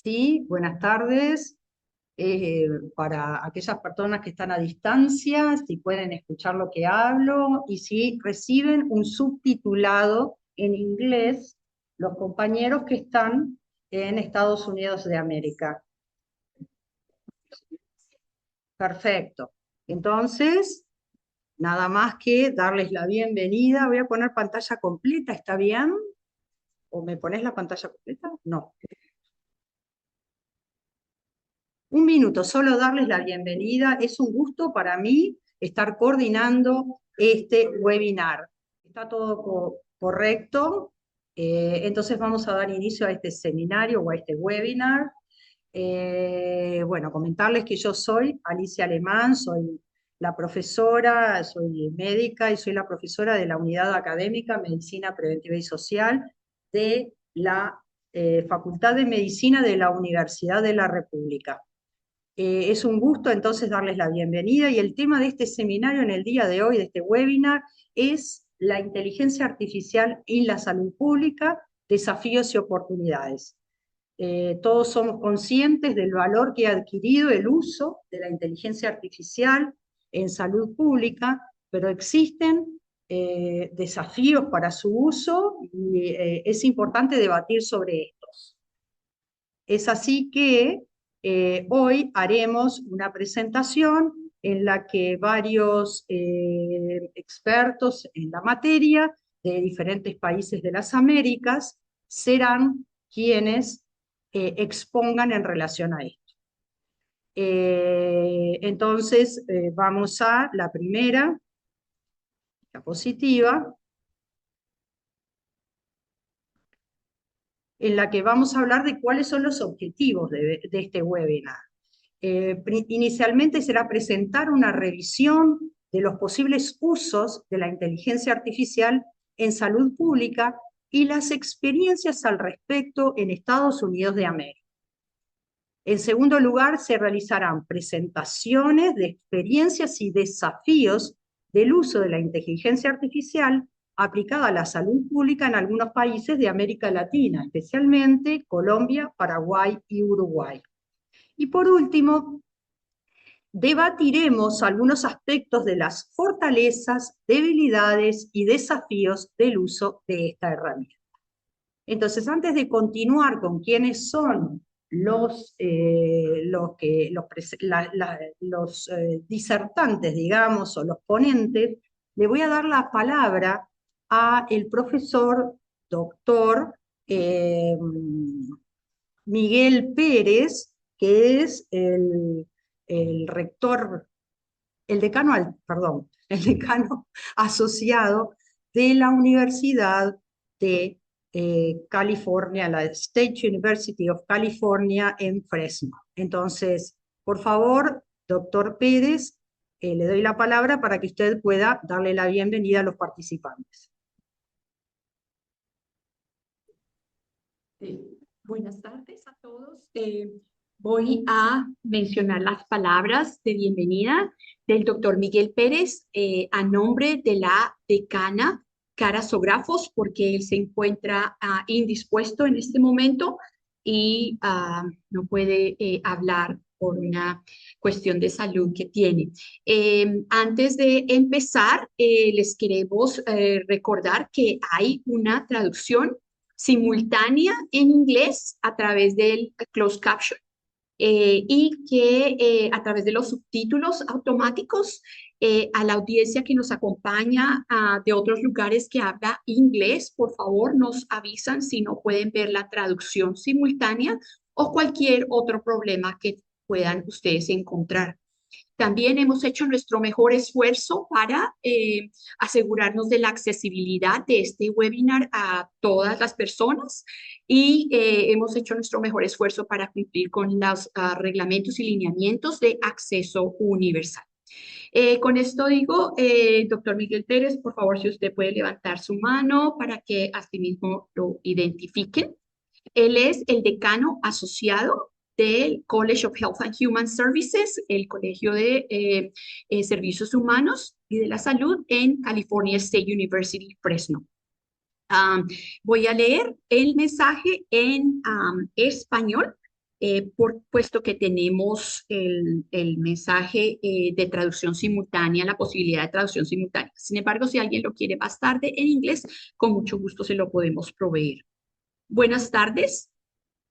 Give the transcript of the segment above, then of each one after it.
Sí, buenas tardes. Para aquellas personas que están a distancia, si pueden escuchar lo que hablo y si reciben un subtitulado en inglés los compañeros que están en Estados Unidos de América. Perfecto. Entonces, nada más que darles la bienvenida. Voy a poner pantalla completa, ¿está bien? ¿O me pones la pantalla completa? No. Un minuto, solo darles la bienvenida. Es un gusto para mí estar coordinando este webinar. ¿Está todo correcto? Entonces vamos a dar inicio a este seminario o a este webinar. Bueno, comentarles que yo soy Alicia Alemán, soy la profesora, soy médica y soy la profesora de la Unidad Académica Medicina Preventiva y Social de la Facultad de Medicina de la Universidad de la República. Es un gusto entonces darles la bienvenida y el tema de este seminario en el día de hoy, de este webinar, es la inteligencia artificial y la salud pública, desafíos y oportunidades. Todos somos conscientes del valor que ha adquirido el uso de la inteligencia artificial en salud pública, pero existen desafíos para su uso y es importante debatir sobre estos. Es así que hoy haremos una presentación en la que varios expertos en la materia de diferentes países de las Américas serán quienes expongan en relación a esto. Entonces, vamos a la primera, la positiva, en la que vamos a hablar de cuáles son los objetivos de este webinar. Inicialmente será presentar una revisión de los posibles usos de la inteligencia artificial en salud pública y las experiencias al respecto en Estados Unidos de América. En segundo lugar, se realizarán presentaciones de experiencias y desafíos del uso de la inteligencia artificial aplicada a la salud pública en algunos países de América Latina, especialmente Colombia, Paraguay y Uruguay. Y por último, debatiremos algunos aspectos de las fortalezas, debilidades y desafíos del uso de esta herramienta. Entonces, antes de continuar con quiénes son los disertantes, digamos, o los ponentes, le voy a dar la palabra a el profesor doctor Miguel Pérez, que es el rector, el decano, perdón, el decano asociado de la Universidad de California, la State University of California en Fresno. Entonces, por favor, doctor Pérez, le doy la palabra para que usted pueda darle la bienvenida a los participantes. Buenas tardes a todos. Voy a mencionar las palabras de bienvenida del doctor Miguel Pérez a nombre de la decana Cara Sografos, porque él se encuentra indispuesto en este momento y no puede hablar por una cuestión de salud que tiene. Antes de empezar, les queremos recordar que hay una traducción simultánea en inglés a través del closed caption y que a través de los subtítulos automáticos a la audiencia que nos acompaña de otros lugares que habla inglés, por favor nos avisan si no pueden ver la traducción simultánea o cualquier otro problema que puedan ustedes encontrar. También hemos hecho nuestro mejor esfuerzo para asegurarnos de la accesibilidad de este webinar a todas las personas y hemos hecho nuestro mejor esfuerzo para cumplir con los reglamentos y lineamientos de acceso universal. Con esto digo, doctor Miguel Pérez, por favor, si usted puede levantar su mano para que asimismo lo identifiquen. Él es el decano asociado del College of Health and Human Services, el Colegio de Servicios Humanos y de la Salud en California State University, Fresno. Voy a leer el mensaje en español puesto que tenemos el mensaje de traducción simultánea, la posibilidad de traducción simultánea. Sin embargo, si alguien lo quiere más tarde en inglés, con mucho gusto se lo podemos proveer. Buenas tardes.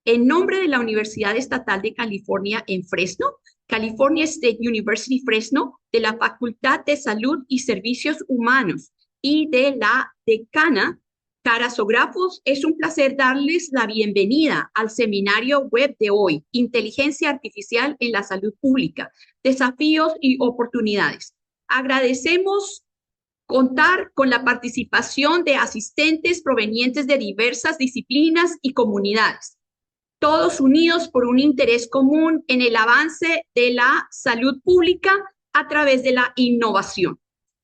En nombre de la Universidad Estatal de California en Fresno, California State University Fresno, de la Facultad de Salud y Servicios Humanos y de la decana Carasógrafos, es un placer darles la bienvenida al seminario web de hoy, Inteligencia Artificial en la Salud Pública, Desafíos y Oportunidades. Agradecemos contar con la participación de asistentes provenientes de diversas disciplinas y comunidades, todos unidos por un interés común en el avance de la salud pública a través de la innovación.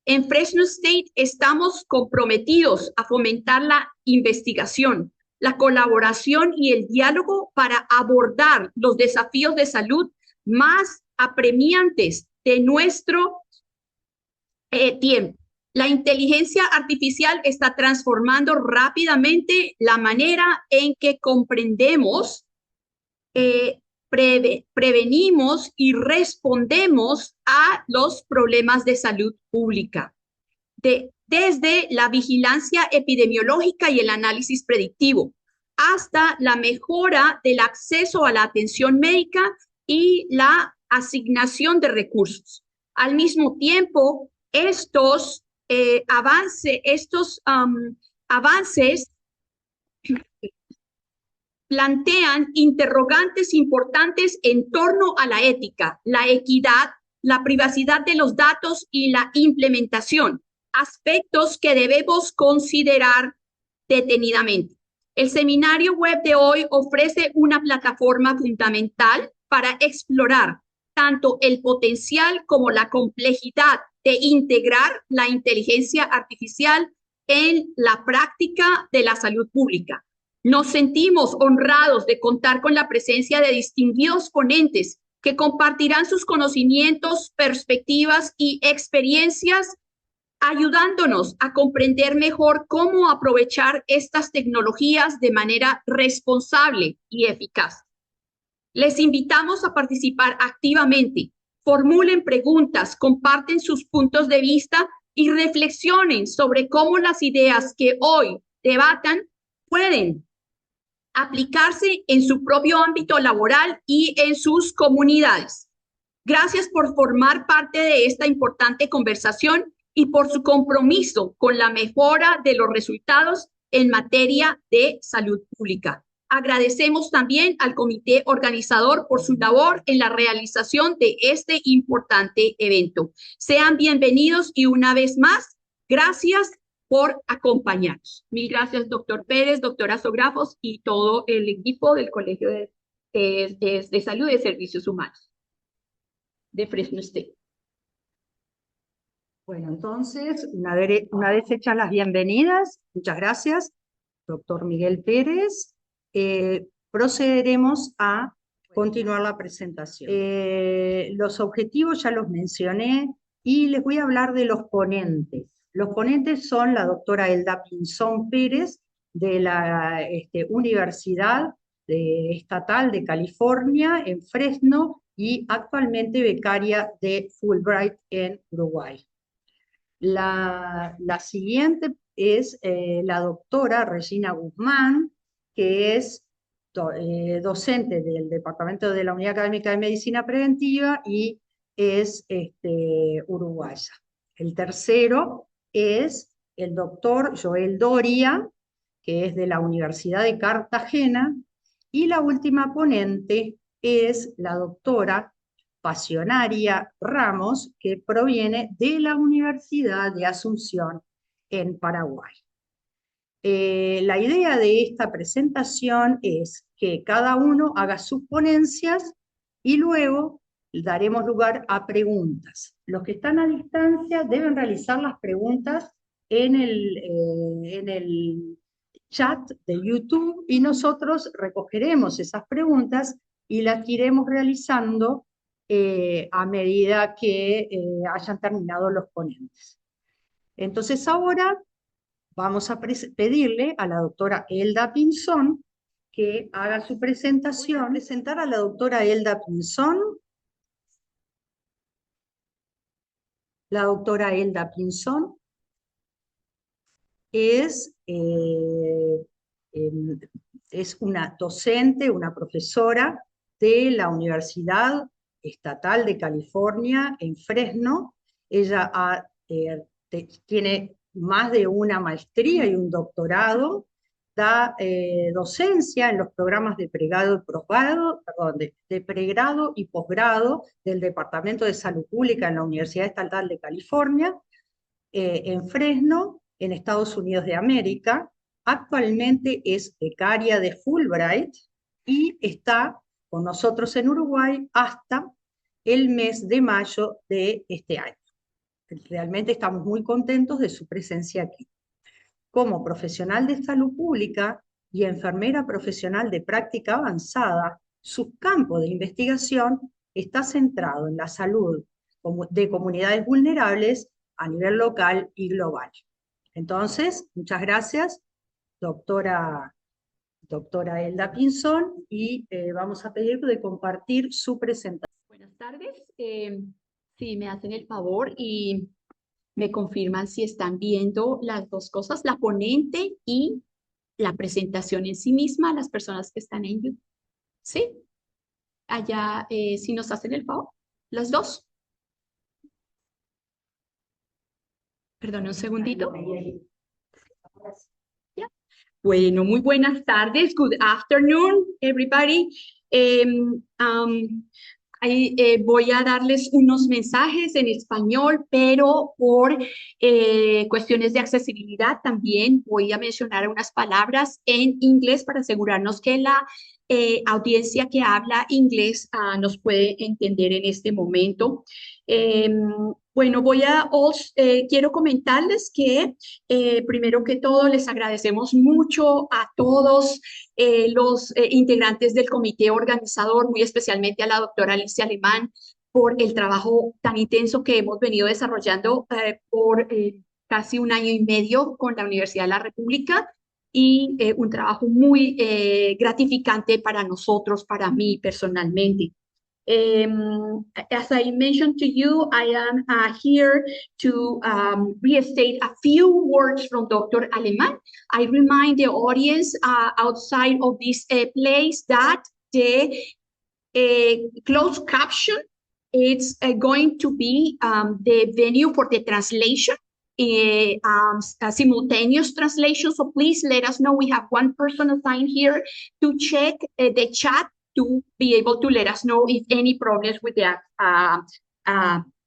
En Fresno State estamos comprometidos a fomentar la investigación, la colaboración y el diálogo para abordar los desafíos de salud más apremiantes de nuestro tiempo. La inteligencia artificial está transformando rápidamente la manera en que comprendemos, prevenimos y respondemos a los problemas de salud pública. Desde la vigilancia epidemiológica y el análisis predictivo, hasta la mejora del acceso a la atención médica y la asignación de recursos. Al mismo tiempo, estos avances plantean interrogantes importantes en torno a la ética, la equidad, la privacidad de los datos y la implementación, aspectos que debemos considerar detenidamente. El seminario web de hoy ofrece una plataforma fundamental para explorar tanto el potencial como la complejidad de integrar la inteligencia artificial en la práctica de la salud pública. Nos sentimos honrados de contar con la presencia de distinguidos ponentes que compartirán sus conocimientos, perspectivas y experiencias, ayudándonos a comprender mejor cómo aprovechar estas tecnologías de manera responsable y eficaz. Les invitamos a participar activamente, formulen preguntas, comparten sus puntos de vista y reflexionen sobre cómo las ideas que hoy debatan pueden aplicarse en su propio ámbito laboral y en sus comunidades. Gracias por formar parte de esta importante conversación y por su compromiso con la mejora de los resultados en materia de salud pública. Agradecemos también al comité organizador por su labor en la realización de este importante evento. Sean bienvenidos y una vez más, gracias por acompañarnos. Mil gracias, doctor Pérez, doctora Sografos y todo el equipo del Colegio de Salud y Servicios Humanos de Fresno State. Bueno, entonces, una vez hechas las bienvenidas, muchas gracias, doctor Miguel Pérez, procederemos a continuar la presentación. Los objetivos ya los mencioné y les voy a hablar de los ponentes. Los ponentes son la doctora Elda Pinzón Pérez de la Universidad Estatal de California en Fresno y actualmente becaria de Fulbright en Uruguay. La siguiente es la doctora Regina Guzmán, que es docente del Departamento de la Unidad Académica de Medicina Preventiva y es uruguaya. El tercero es el doctor Joel Doria, que es de la Universidad de Cartagena, y la última ponente es la doctora Pasionaria Ramos, que proviene de la Universidad de Asunción en Paraguay. La idea de esta presentación es que cada uno haga sus ponencias y luego daremos lugar a preguntas. Los que están a distancia deben realizar las preguntas en el chat de YouTube y nosotros recogeremos esas preguntas y las iremos realizando a medida que hayan terminado los ponentes. Entonces ahora vamos a pedirle a la doctora Elda Pinzón que haga su presentación. Voy a presentar a la doctora Elda Pinzón. La doctora Elda Pinzón es, es una docente, una profesora de la Universidad Estatal de California en Fresno. Ella tiene más de una maestría y un doctorado, da docencia en los programas de pregrado y posgrado, perdón, de pregrado y posgrado del Departamento de Salud Pública en la Universidad Estatal de California, en Fresno, en Estados Unidos de América. Actualmente es becaria de Fulbright y está con nosotros en Uruguay hasta el mes de mayo de este año. Realmente estamos muy contentos de su presencia aquí. Como profesional de salud pública y enfermera profesional de práctica avanzada, su campo de investigación está centrado en la salud de comunidades vulnerables a nivel local y global. Entonces, muchas gracias, doctora Elda Pinzón, y vamos a pedir de compartir su presentación. Buenas tardes. Si me hacen el favor y me confirman si están viendo las dos cosas, la ponente y la presentación en sí misma, las personas que están en YouTube. ¿Sí? Allá, si nos hacen el favor, las dos. Perdón, un segundito. Yeah. Bueno, muy buenas tardes. Good afternoon, everybody. Voy a darles unos mensajes en español, pero por cuestiones de accesibilidad también voy a mencionar unas palabras en inglés para asegurarnos que la audiencia que habla inglés nos puede entender en este momento. Bueno, quiero comentarles que primero que todo les agradecemos mucho a todos los integrantes del comité organizador, muy especialmente a la doctora Alicia Alemán, por el trabajo tan intenso que hemos venido desarrollando por casi un año y medio con la Universidad de la República, y un trabajo muy gratificante para nosotros, para mí personalmente. As I mentioned to you, I am here to restate a few words from Dr. Alemán. I remind the audience outside of this place that the closed caption is going to be the venue for the translation, a simultaneous translation. So please let us know. We have one person assigned here to check the chat to be able to let us know if any problems with that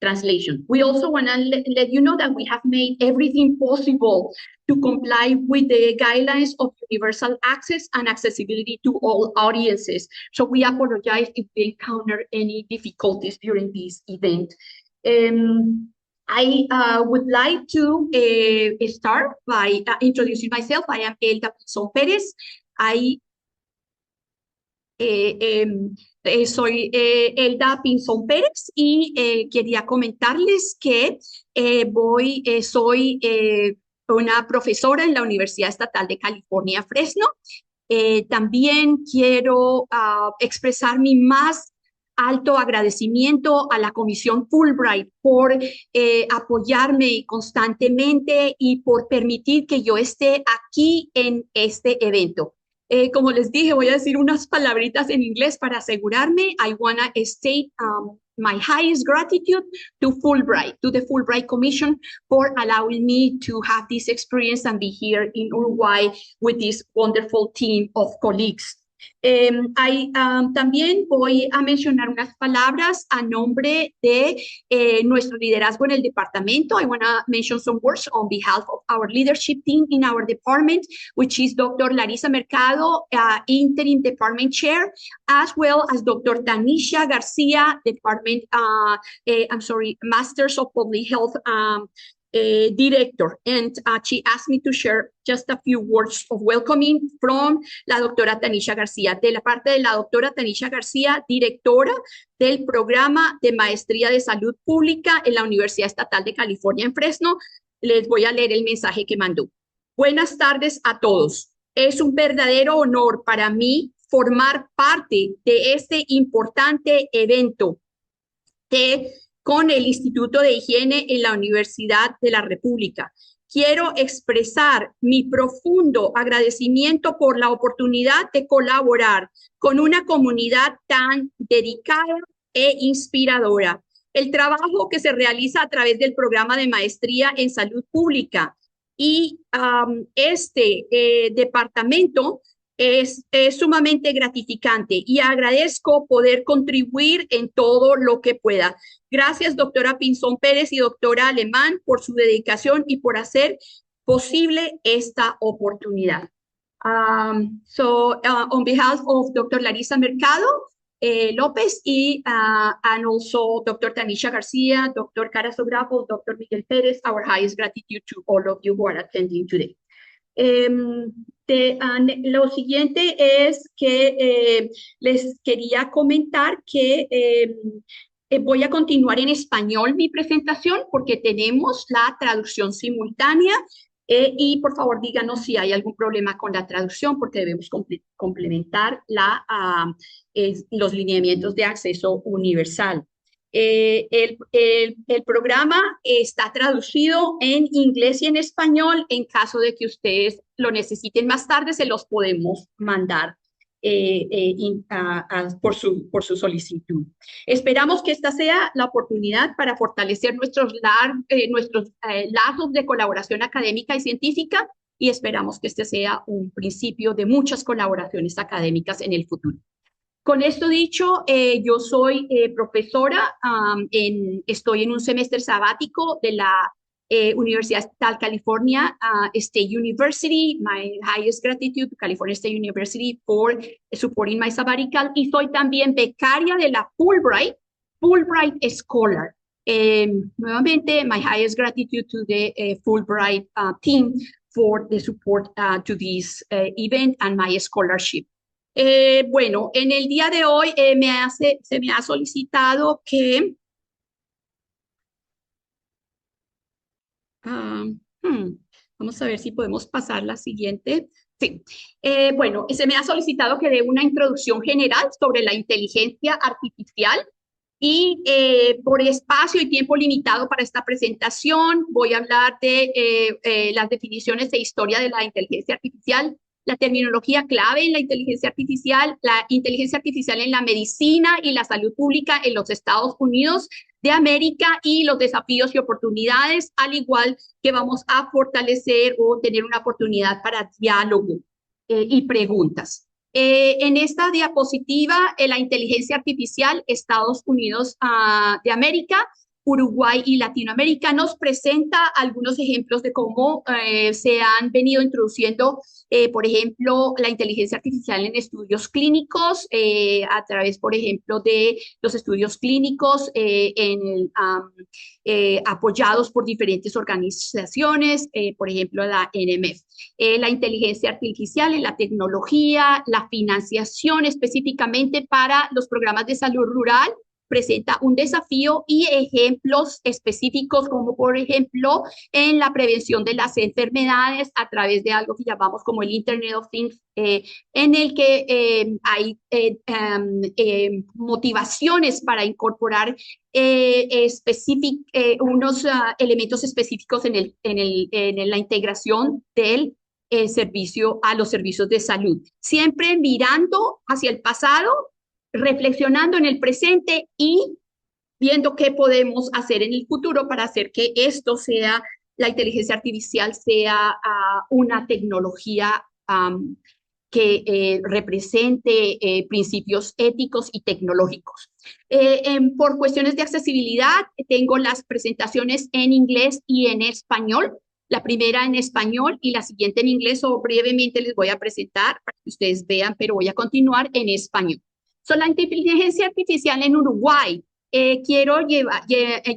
translation. We also want to let you know that we have made everything possible to comply with the guidelines of universal access and accessibility to all audiences. So we apologize if we encounter any difficulties during this event. I would like to start by introducing myself. I am Elda Pinzón Pérez. Soy Elda Pinzón Pérez y quería comentarles que soy una profesora en la Universidad Estatal de California, Fresno. También quiero expresar mi más alto agradecimiento a la Comisión Fulbright por apoyarme constantemente y por permitir que yo esté aquí en este evento. Como les dije, voy a decir unas palabritas en inglés para asegurarme. I want to state my highest gratitude to the Fulbright Commission, for allowing me to have this experience and be here in Uruguay with this wonderful team of colleagues. También voy a mencionar unas palabras a nombre de nuestro liderazgo en el departamento. I want to mention some words on behalf of our leadership team in our department, which is Dr. Larissa Mercado, Interim Department Chair, as well as Dr. Tanisha Garcia, Department, Masters of Public Health Director, and she asked me to share just a few words of welcoming from la doctora Tanisha García. De la parte de la doctora Tanisha García, directora del programa de Maestría de Salud Pública en la Universidad Estatal de California en Fresno, les voy a leer el mensaje que mandó. Buenas tardes a todos. Es un verdadero honor para mí formar parte de este importante evento con el Instituto de Higiene en la Universidad de la República. Quiero expresar mi profundo agradecimiento por la oportunidad de colaborar con una comunidad tan dedicada e inspiradora. El trabajo que se realiza a través del programa de maestría en salud pública y este departamento es sumamente gratificante y agradezco poder contribuir en todo lo que pueda. Gracias, doctora Pinzón Pérez y doctora Alemán, por su dedicación y por hacer posible esta oportunidad. On behalf of Dr. Larissa Mercado López and also Dr. Tanisha Garcia, Dr. Cara Sografo, Dr. Miguel Pérez, our highest gratitude to all of you who are attending today. Lo siguiente es que les quería comentar que voy a continuar en español mi presentación porque tenemos la traducción simultánea y por favor díganos si hay algún problema con la traducción porque debemos complementar los lineamientos de acceso universal. El programa está traducido en inglés y en español. En caso de que ustedes lo necesiten más tarde, se los podemos mandar por su solicitud. Esperamos que esta sea la oportunidad para fortalecer nuestros lazos de colaboración académica y científica y esperamos que este sea un principio de muchas colaboraciones académicas en el futuro. Con esto dicho, yo soy profesora, estoy en un semestre sabático de la Universidad Estatal California State University. My highest gratitude to California State University for supporting my sabbatical. Y soy también becaria de la Fulbright Scholar. Nuevamente, my highest gratitude to the Fulbright team for the support to this event and my scholarship. Bueno, en el día de hoy se me ha solicitado que vamos a ver si podemos pasar la siguiente. Sí. Bueno, se me ha solicitado que dé una introducción general sobre la inteligencia artificial y por espacio y tiempo limitado para esta presentación voy a hablar de las definiciones de historia de la inteligencia artificial, la terminología clave en la inteligencia artificial en la medicina y la salud pública en los Estados Unidos de América y los desafíos y oportunidades, al igual que vamos a fortalecer o tener una oportunidad para diálogo y preguntas. En esta diapositiva, la inteligencia artificial, Estados Unidos de América, Uruguay y Latinoamérica nos presenta algunos ejemplos de cómo se han venido introduciendo, por ejemplo, la inteligencia artificial en estudios clínicos, a través, por ejemplo, de los estudios clínicos apoyados por diferentes organizaciones, por ejemplo, la NMF. La inteligencia artificial en la tecnología, la financiación específicamente para los programas de salud rural, presenta un desafío y ejemplos específicos como por ejemplo en la prevención de las enfermedades a través de algo que llamamos como el Internet of Things, en el que hay motivaciones para incorporar unos elementos específicos en la integración del servicio a los servicios de salud, siempre mirando hacia el pasado, reflexionando en el presente y viendo qué podemos hacer en el futuro para hacer que la inteligencia artificial sea una tecnología que represente principios éticos y tecnológicos. Por cuestiones de accesibilidad, tengo las presentaciones en inglés y en español. La primera en español y la siguiente en inglés, o brevemente les voy a presentar para que ustedes vean, pero voy a continuar en español. La inteligencia artificial en Uruguay. Quiero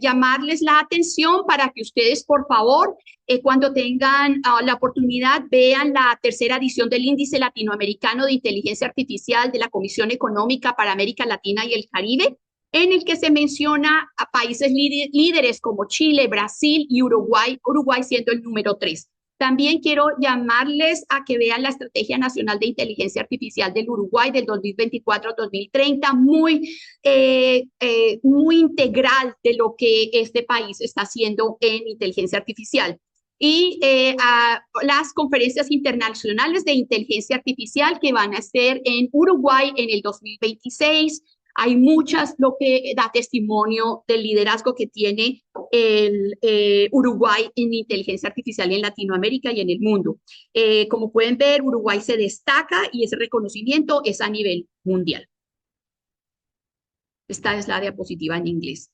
llamarles la atención para que ustedes, por favor, cuando tengan la oportunidad, vean la tercera edición del Índice Latinoamericano de Inteligencia Artificial de la Comisión Económica para América Latina y el Caribe, en el que se menciona a países líderes como Chile, Brasil y Uruguay, Uruguay siendo el número 3. También quiero llamarles a que vean la Estrategia Nacional de Inteligencia Artificial del Uruguay del 2024-2030, muy integral de lo que este país está haciendo en inteligencia artificial. Y a las conferencias internacionales de inteligencia artificial que van a ser en Uruguay en el 2026. Hay muchas, lo que da testimonio del liderazgo que tiene el Uruguay en inteligencia artificial en Latinoamérica y en el mundo. Como pueden ver, Uruguay se destaca y ese reconocimiento es a nivel mundial. Esta es la diapositiva en inglés.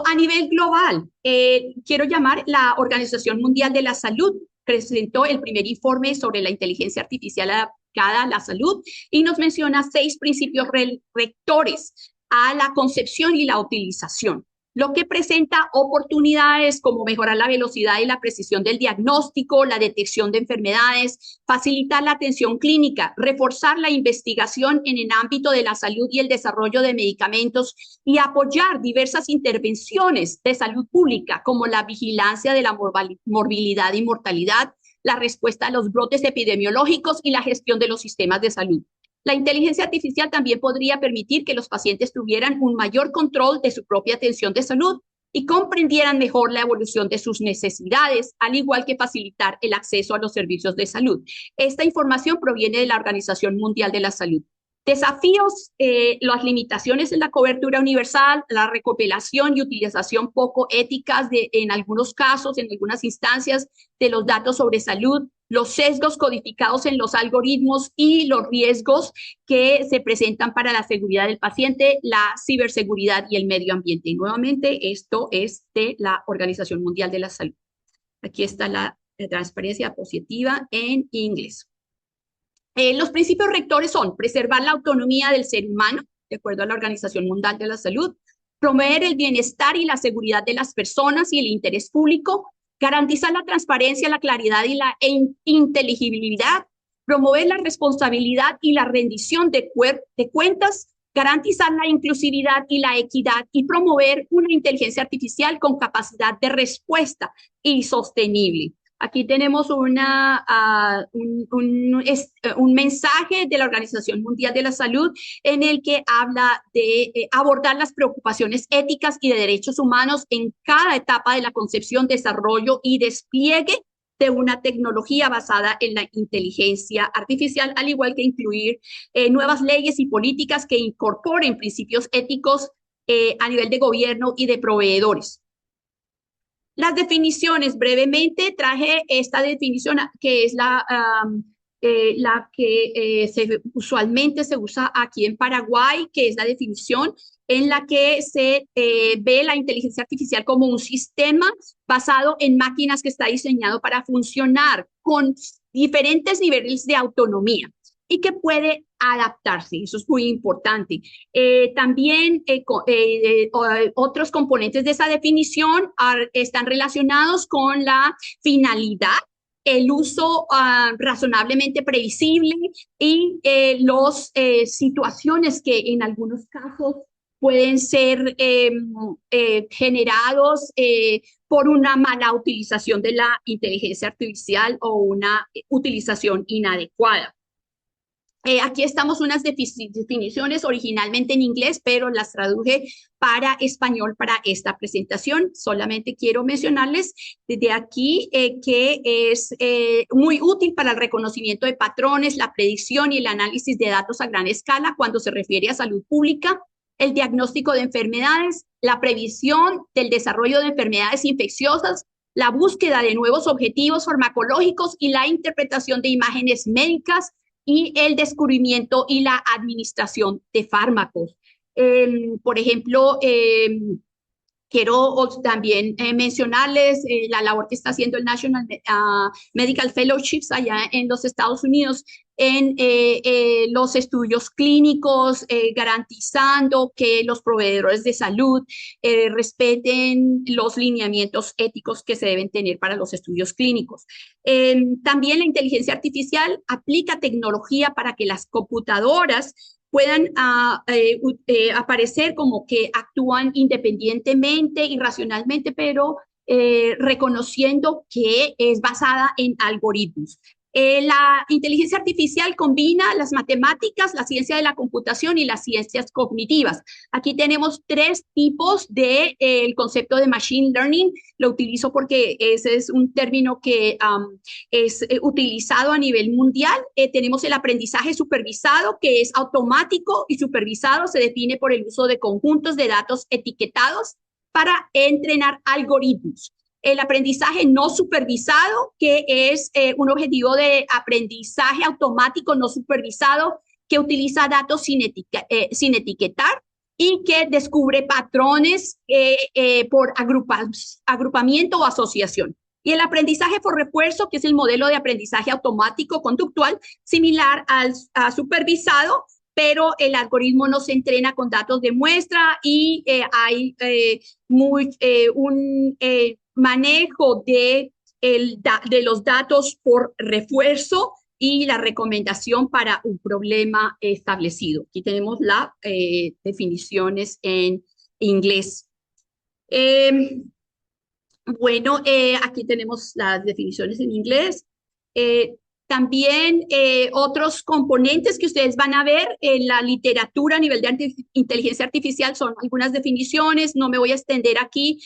A nivel global, quiero llamar la Organización Mundial de la Salud, presentó el primer informe sobre la inteligencia artificial aplicada a la salud y nos menciona 6 principios rectores a la concepción y la utilización, lo que presenta oportunidades como mejorar la velocidad y la precisión del diagnóstico, la detección de enfermedades, facilitar la atención clínica, reforzar la investigación en el ámbito de la salud y el desarrollo de medicamentos y apoyar diversas intervenciones de salud pública como la vigilancia de la morbilidad y mortalidad, la respuesta a los brotes epidemiológicos y la gestión de los sistemas de salud. La inteligencia artificial también podría permitir que los pacientes tuvieran un mayor control de su propia atención de salud y comprendieran mejor la evolución de sus necesidades, al igual que facilitar el acceso a los servicios de salud. Esta información proviene de la Organización Mundial de la Salud. Desafíos, las limitaciones en la cobertura universal, la recopilación y utilización poco éticas en algunos casos, en algunas instancias, de los datos sobre salud, los sesgos codificados en los algoritmos y los riesgos que se presentan para la seguridad del paciente, la ciberseguridad y el medio ambiente. Y nuevamente, esto es de la Organización Mundial de la Salud. Aquí está la transparencia positiva en inglés. Los principios rectores son preservar la autonomía del ser humano, de acuerdo a la Organización Mundial de la Salud, promover el bienestar y la seguridad de las personas y el interés público, garantizar la transparencia, la claridad y la inteligibilidad, promover la responsabilidad y la rendición de cuentas, garantizar la inclusividad y la equidad y promover una inteligencia artificial con capacidad de respuesta y sostenible. Aquí tenemos un mensaje de la Organización Mundial de la Salud en el que habla de abordar las preocupaciones éticas y de derechos humanos en cada etapa de la concepción, desarrollo y despliegue de una tecnología basada en la inteligencia artificial, al igual que incluir nuevas leyes y políticas que incorporen principios éticos a nivel de gobierno y de proveedores. Las definiciones, brevemente traje esta definición que es la que usualmente se usa aquí en Paraguay, que es la definición en la que se ve la inteligencia artificial como un sistema basado en máquinas que está diseñado para funcionar con diferentes niveles de autonomía y que puede adaptarse, eso es muy importante. También otros componentes de esa definición están relacionados con la finalidad, el uso razonablemente previsible y las situaciones que en algunos casos pueden ser generados por una mala utilización de la inteligencia artificial o una utilización inadecuada. Aquí estamos unas definiciones originalmente en inglés, pero las traduje para español para esta presentación. Solamente quiero mencionarles desde aquí que es muy útil para el reconocimiento de patrones, la predicción y el análisis de datos a gran escala cuando se refiere a salud pública, el diagnóstico de enfermedades, la previsión del desarrollo de enfermedades infecciosas, la búsqueda de nuevos objetivos farmacológicos y la interpretación de imágenes médicas, y el descubrimiento y la administración de fármacos. Por ejemplo, quiero también mencionarles la labor que está haciendo el National Medical Fellowships allá en los Estados Unidos en los estudios clínicos, garantizando que los proveedores de salud respeten los lineamientos éticos que se deben tener para los estudios clínicos. También la inteligencia artificial aplica tecnología para que las computadoras puedan aparecer como que actúan independientemente y racionalmente, pero reconociendo que es basada en algoritmos. La inteligencia artificial combina las matemáticas, la ciencia de la computación y las ciencias cognitivas. Aquí tenemos tres tipos de el concepto de machine learning. Lo utilizo porque ese es un término que es utilizado a nivel mundial. Tenemos el aprendizaje supervisado, que es automático y supervisado. Se define por el uso de conjuntos de datos etiquetados para entrenar algoritmos. El aprendizaje no supervisado, que es un objetivo de aprendizaje automático no supervisado que utiliza datos sin etiquetar y que descubre patrones por agrupamiento o asociación. Y el aprendizaje por refuerzo, que es el modelo de aprendizaje automático conductual, similar a supervisado, pero el algoritmo no se entrena con datos de muestra y hay un manejo de los datos por refuerzo y la recomendación para un problema establecido. Aquí tenemos las definiciones en inglés. Bueno, aquí tenemos las definiciones en inglés. También otros componentes que ustedes van a ver en la literatura a nivel de inteligencia artificial son algunas definiciones. No me voy a extender aquí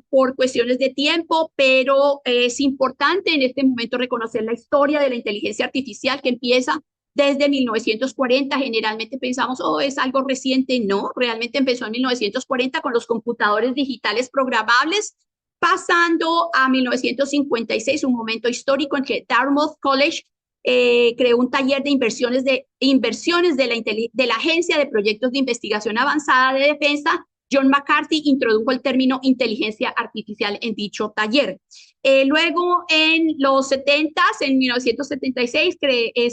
por cuestiones de tiempo, pero es importante en este momento reconocer la historia de la inteligencia artificial que empieza desde 1940. Generalmente pensamos, oh, es algo reciente. No, realmente empezó en 1940 con los computadores digitales programables, pasando a 1956, un momento histórico en que Dartmouth College creó un taller de inversiones de la Agencia de Proyectos de Investigación Avanzada de Defensa. John McCarthy introdujo el término inteligencia artificial en dicho taller. Luego, en los 70s, en 1976,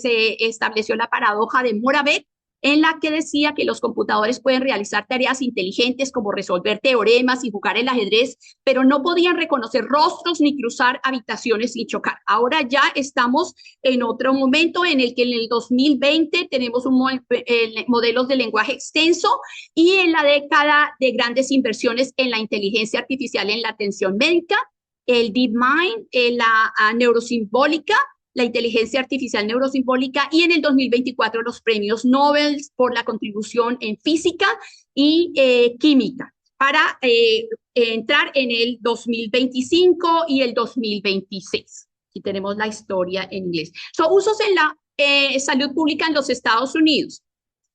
se estableció la paradoja de Moravec, en la que decía que los computadores pueden realizar tareas inteligentes como resolver teoremas y jugar el ajedrez, pero no podían reconocer rostros ni cruzar habitaciones sin chocar. Ahora ya estamos en otro momento en el que en el 2020 tenemos modelos de lenguaje extenso y en la década de grandes inversiones en la inteligencia artificial en la atención médica, el DeepMind, la neurosimbólica, la inteligencia artificial neurosimbólica, y en el 2024 los premios Nobel por la contribución en física y química, para entrar en el 2025 y el 2026. Aquí tenemos la historia en inglés. Usos en la salud pública en los Estados Unidos.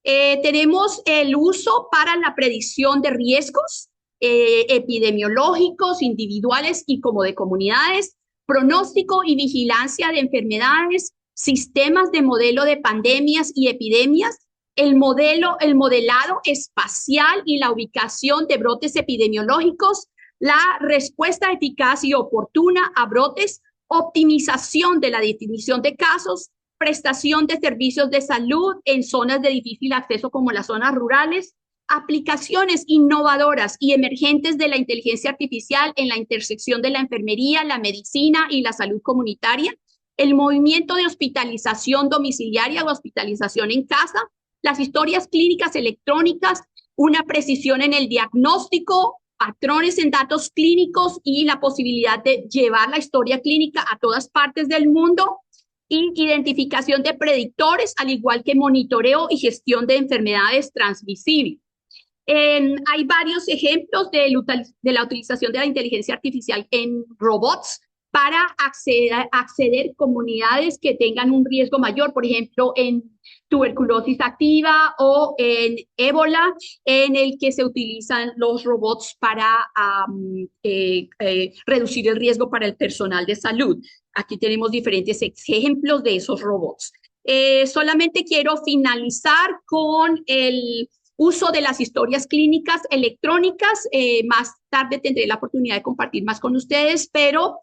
Tenemos el uso para la predicción de riesgos epidemiológicos, individuales y como de comunidades, pronóstico y vigilancia de enfermedades, sistemas de modelo de pandemias y epidemias, el modelado espacial y la ubicación de brotes epidemiológicos, la respuesta eficaz y oportuna a brotes, optimización de la definición de casos, prestación de servicios de salud en zonas de difícil acceso como las zonas rurales, aplicaciones innovadoras y emergentes de la inteligencia artificial en la intersección de la enfermería, la medicina y la salud comunitaria, el movimiento de hospitalización domiciliaria o hospitalización en casa, las historias clínicas electrónicas, una precisión en el diagnóstico, patrones en datos clínicos y la posibilidad de llevar la historia clínica a todas partes del mundo, y identificación de predictores, al igual que monitoreo y gestión de enfermedades transmisibles. Hay varios ejemplos de la utilización de la inteligencia artificial en robots para acceder comunidades que tengan un riesgo mayor, por ejemplo, en tuberculosis activa o en ébola, en el que se utilizan los robots para reducir el riesgo para el personal de salud. Aquí tenemos diferentes ejemplos de esos robots. Solamente quiero finalizar con el uso de las historias clínicas electrónicas. Más tarde tendré la oportunidad de compartir más con ustedes, pero,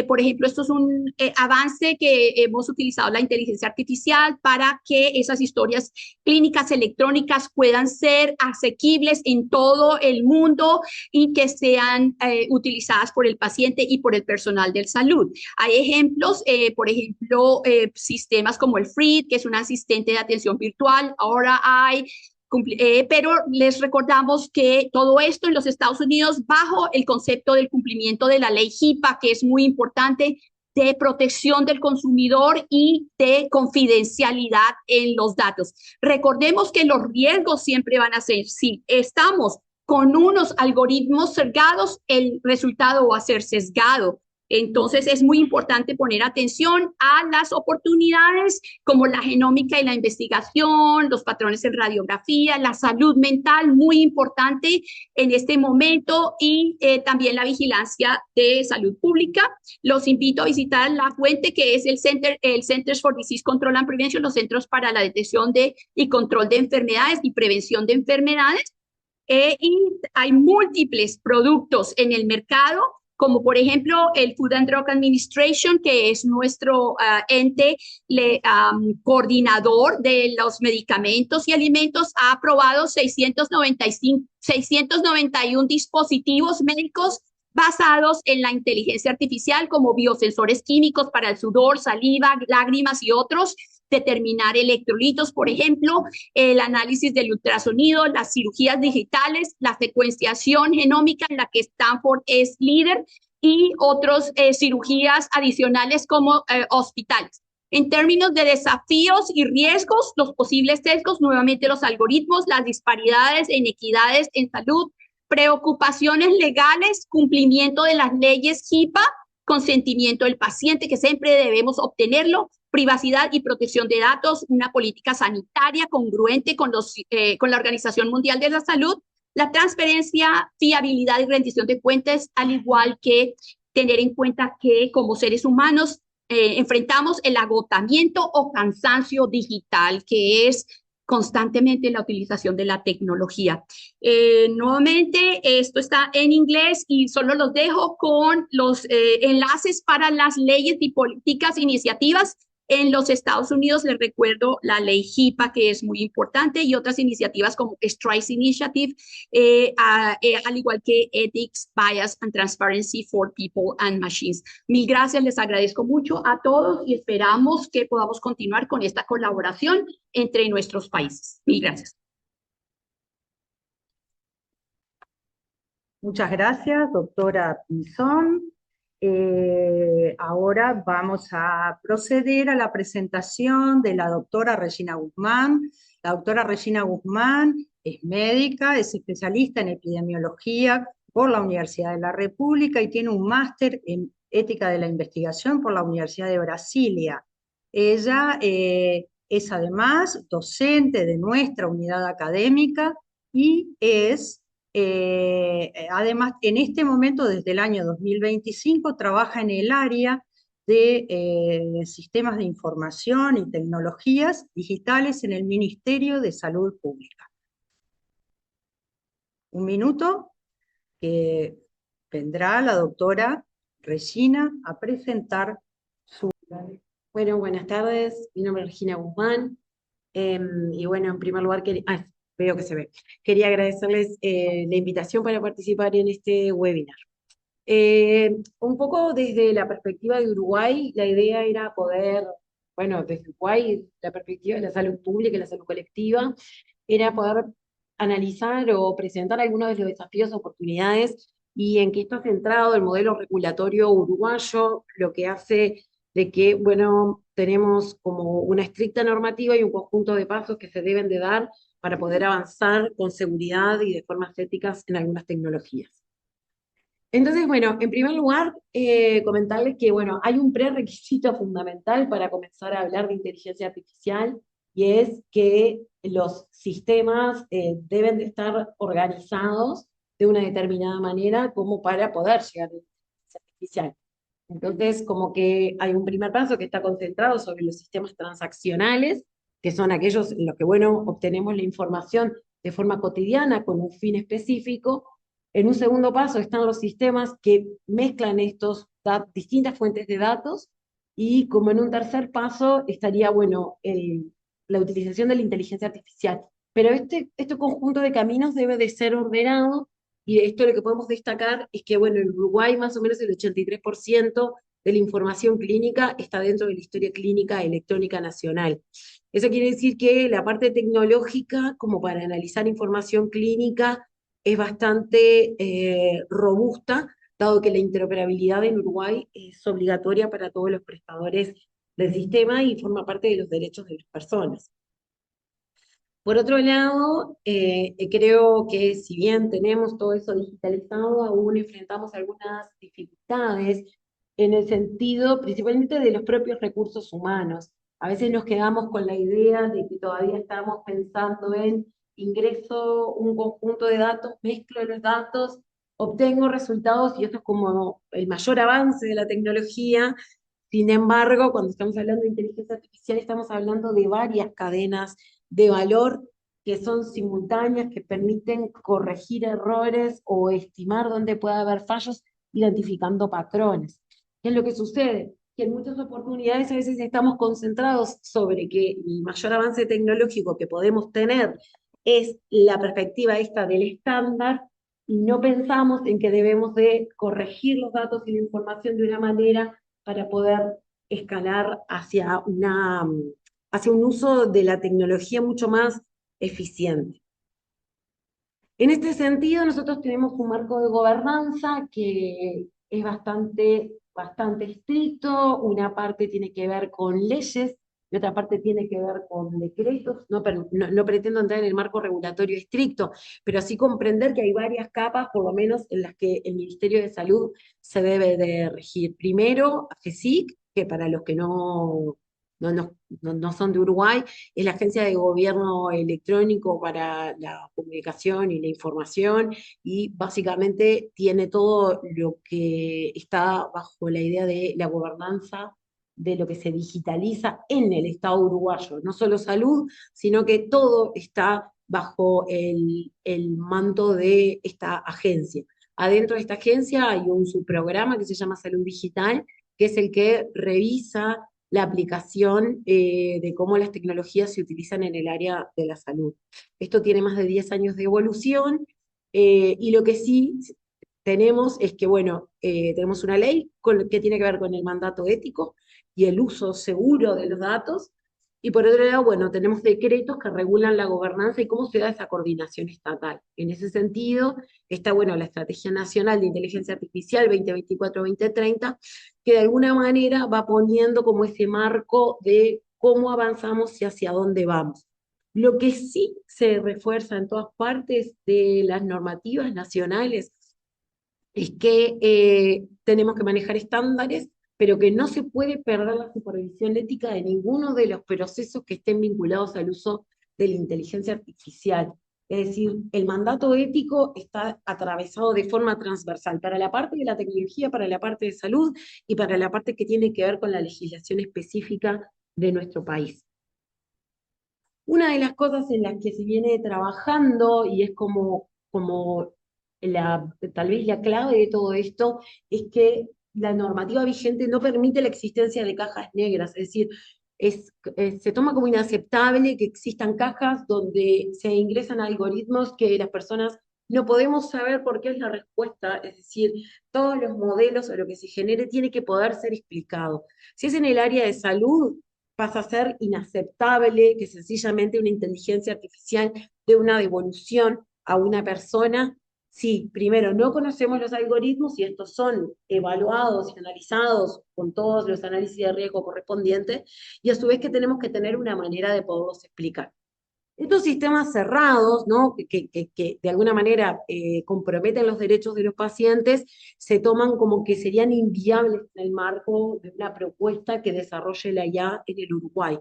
por ejemplo, esto es un avance que hemos utilizado la inteligencia artificial para que esas historias clínicas electrónicas puedan ser asequibles en todo el mundo y que sean utilizadas por el paciente y por el personal de salud. Hay ejemplos, por ejemplo, sistemas como el FREED, que es un asistente de atención virtual. Ahora hay pero les recordamos que todo esto en los Estados Unidos bajo el concepto del cumplimiento de la ley HIPAA, que es muy importante, de protección del consumidor y de confidencialidad en los datos. Recordemos que los riesgos siempre van a ser, si estamos con unos algoritmos sesgados, el resultado va a ser sesgado. Entonces es muy importante poner atención a las oportunidades como la genómica y la investigación, los patrones en radiografía, la salud mental, muy importante en este momento, y también la vigilancia de salud pública. Los invito a visitar la fuente que es el Centers for Disease Control and Prevention, los Centros para la Detección y Control de Enfermedades y Prevención de Enfermedades. Y hay múltiples productos en el mercado, como por ejemplo el Food and Drug Administration, que es nuestro ente coordinador de los medicamentos y alimentos, ha aprobado 691 dispositivos médicos basados en la inteligencia artificial, como biosensores químicos para el sudor, saliva, lágrimas y otros, determinar electrolitos, por ejemplo, el análisis del ultrasonido, las cirugías digitales, la secuenciación genómica en la que Stanford es líder, y otras cirugías adicionales como hospitales. En términos de desafíos y riesgos, los posibles sesgos, nuevamente los algoritmos, las disparidades e inequidades en salud, preocupaciones legales, cumplimiento de las leyes HIPAA, consentimiento del paciente, que siempre debemos obtenerlo, privacidad y protección de datos, una política sanitaria congruente con la Organización Mundial de la Salud, la transparencia, fiabilidad y rendición de cuentas, al igual que tener en cuenta que como seres humanos enfrentamos el agotamiento o cansancio digital, que es constantemente la utilización de la tecnología. Nuevamente, esto está en inglés y solo los dejo con los enlaces para las leyes y políticas, iniciativas. En los Estados Unidos, les recuerdo la ley HIPAA, que es muy importante, y otras iniciativas como STRICE Initiative, al igual que Ethics, Bias and Transparency for People and Machines. Mil gracias, les agradezco mucho a todos y esperamos que podamos continuar con esta colaboración entre nuestros países. Mil gracias. Muchas gracias, doctora Pinzón. Ahora vamos a proceder a la presentación de la doctora Regina Guzmán. La doctora Regina Guzmán es médica, es especialista en epidemiología por la Universidad de la República y tiene un máster en ética de la investigación por la Universidad de Brasilia. Ella es además docente de nuestra unidad académica y es además, en este momento, desde el año 2025, trabaja en el área de sistemas de información y tecnologías digitales en el Ministerio de Salud Pública. Un minuto, que vendrá la doctora Regina a presentar su... Bueno, buenas tardes, mi nombre es Regina Guzmán, y bueno, en primer lugar, veo que se ve. Quería agradecerles la invitación para participar en este webinar. Un poco desde la perspectiva de Uruguay, la idea era poder, bueno, desde Uruguay, la perspectiva de la salud pública y la salud colectiva, era poder analizar o presentar algunos de los desafíos, oportunidades, y en qué está centrado el modelo regulatorio uruguayo, lo que hace de que, bueno, tenemos como una estricta normativa y un conjunto de pasos que se deben de dar para poder avanzar con seguridad y de formas éticas en algunas tecnologías. Entonces, bueno, en primer lugar, comentarles que, bueno, hay un prerequisito fundamental para comenzar a hablar de inteligencia artificial, y es que los sistemas deben de estar organizados de una determinada manera como para poder llegar a la inteligencia artificial. Entonces, como que hay un primer paso que está concentrado sobre los sistemas transaccionales, que son aquellos en los que, bueno, obtenemos la información de forma cotidiana con un fin específico. En un segundo paso están los sistemas que mezclan distintas fuentes de datos, y como en un tercer paso estaría, bueno, la utilización de la inteligencia artificial. Pero este conjunto de caminos debe de ser ordenado, y de esto lo que podemos destacar es que, bueno, en Uruguay más o menos el 83% de la información clínica está dentro de la historia clínica electrónica nacional. Eso quiere decir que la parte tecnológica, como para analizar información clínica, es bastante robusta, dado que la interoperabilidad en Uruguay es obligatoria para todos los prestadores del sistema y forma parte de los derechos de las personas. Por otro lado, creo que si bien tenemos todo eso digitalizado, aún enfrentamos algunas dificultades en el sentido principalmente de los propios recursos humanos. A veces nos quedamos con la idea de que todavía estamos pensando en ingreso un conjunto de datos, mezclo los datos, obtengo resultados y eso es como el mayor avance de la tecnología. Sin embargo, cuando estamos hablando de inteligencia artificial, estamos hablando de varias cadenas de valor que son simultáneas, que permiten corregir errores o estimar dónde puede haber fallos, identificando patrones. ¿Qué es lo que sucede? Que en muchas oportunidades a veces estamos concentrados sobre que el mayor avance tecnológico que podemos tener es la perspectiva esta del estándar, y no pensamos en que debemos de corregir los datos y la información de una manera para poder escalar hacia un uso de la tecnología mucho más eficiente. En este sentido, nosotros tenemos un marco de gobernanza que es bastante estricto. Una parte tiene que ver con leyes y otra parte tiene que ver con decretos. No pretendo entrar en el marco regulatorio estricto, pero sí comprender que hay varias capas, por lo menos, en las que el Ministerio de Salud se debe de regir. Primero, AGESIC, que para los que no son de Uruguay, es la Agencia de Gobierno Electrónico para la Comunicación y la Información, y básicamente tiene todo lo que está bajo la idea de la gobernanza de lo que se digitaliza en el Estado uruguayo. No solo salud, sino que todo está bajo el manto de esta agencia. Adentro de esta agencia hay un subprograma que se llama Salud Digital, que es el que revisa la aplicación de cómo las tecnologías se utilizan en el área de la salud. Esto tiene más de 10 años de evolución, y lo que sí tenemos es que, bueno, tenemos una ley que tiene que ver con el mandato ético y el uso seguro de los datos, y por otro lado, bueno, tenemos decretos que regulan la gobernanza y cómo se da esa coordinación estatal. En ese sentido, está, bueno, la Estrategia Nacional de Inteligencia Artificial 2024-2030, que de alguna manera va poniendo como ese marco de cómo avanzamos y hacia dónde vamos. Lo que sí se refuerza en todas partes de las normativas nacionales es que tenemos que manejar estándares, pero que no se puede perder la supervisión ética de ninguno de los procesos que estén vinculados al uso de la inteligencia artificial. Es decir, el mandato ético está atravesado de forma transversal para la parte de la tecnología, para la parte de salud y para la parte que tiene que ver con la legislación específica de nuestro país. Una de las cosas en las que se viene trabajando, y es como tal vez la clave de todo esto, es que la normativa vigente no permite la existencia de cajas negras. Es decir, se toma como inaceptable que existan cajas donde se ingresan algoritmos que las personas no podemos saber por qué es la respuesta. Es decir, todos los modelos o lo que se genere tiene que poder ser explicado. Si es en el área de salud, pasa a ser inaceptable que sencillamente una inteligencia artificial dé una devolución a una persona si primero no conocemos los algoritmos y estos son evaluados y analizados con todos los análisis de riesgo correspondientes, y a su vez que tenemos que tener una manera de poderlos explicar. Estos sistemas cerrados, ¿no? que de alguna manera comprometen los derechos de los pacientes, se toman como que serían inviables en el marco de una propuesta que desarrolle la IA en el Uruguay.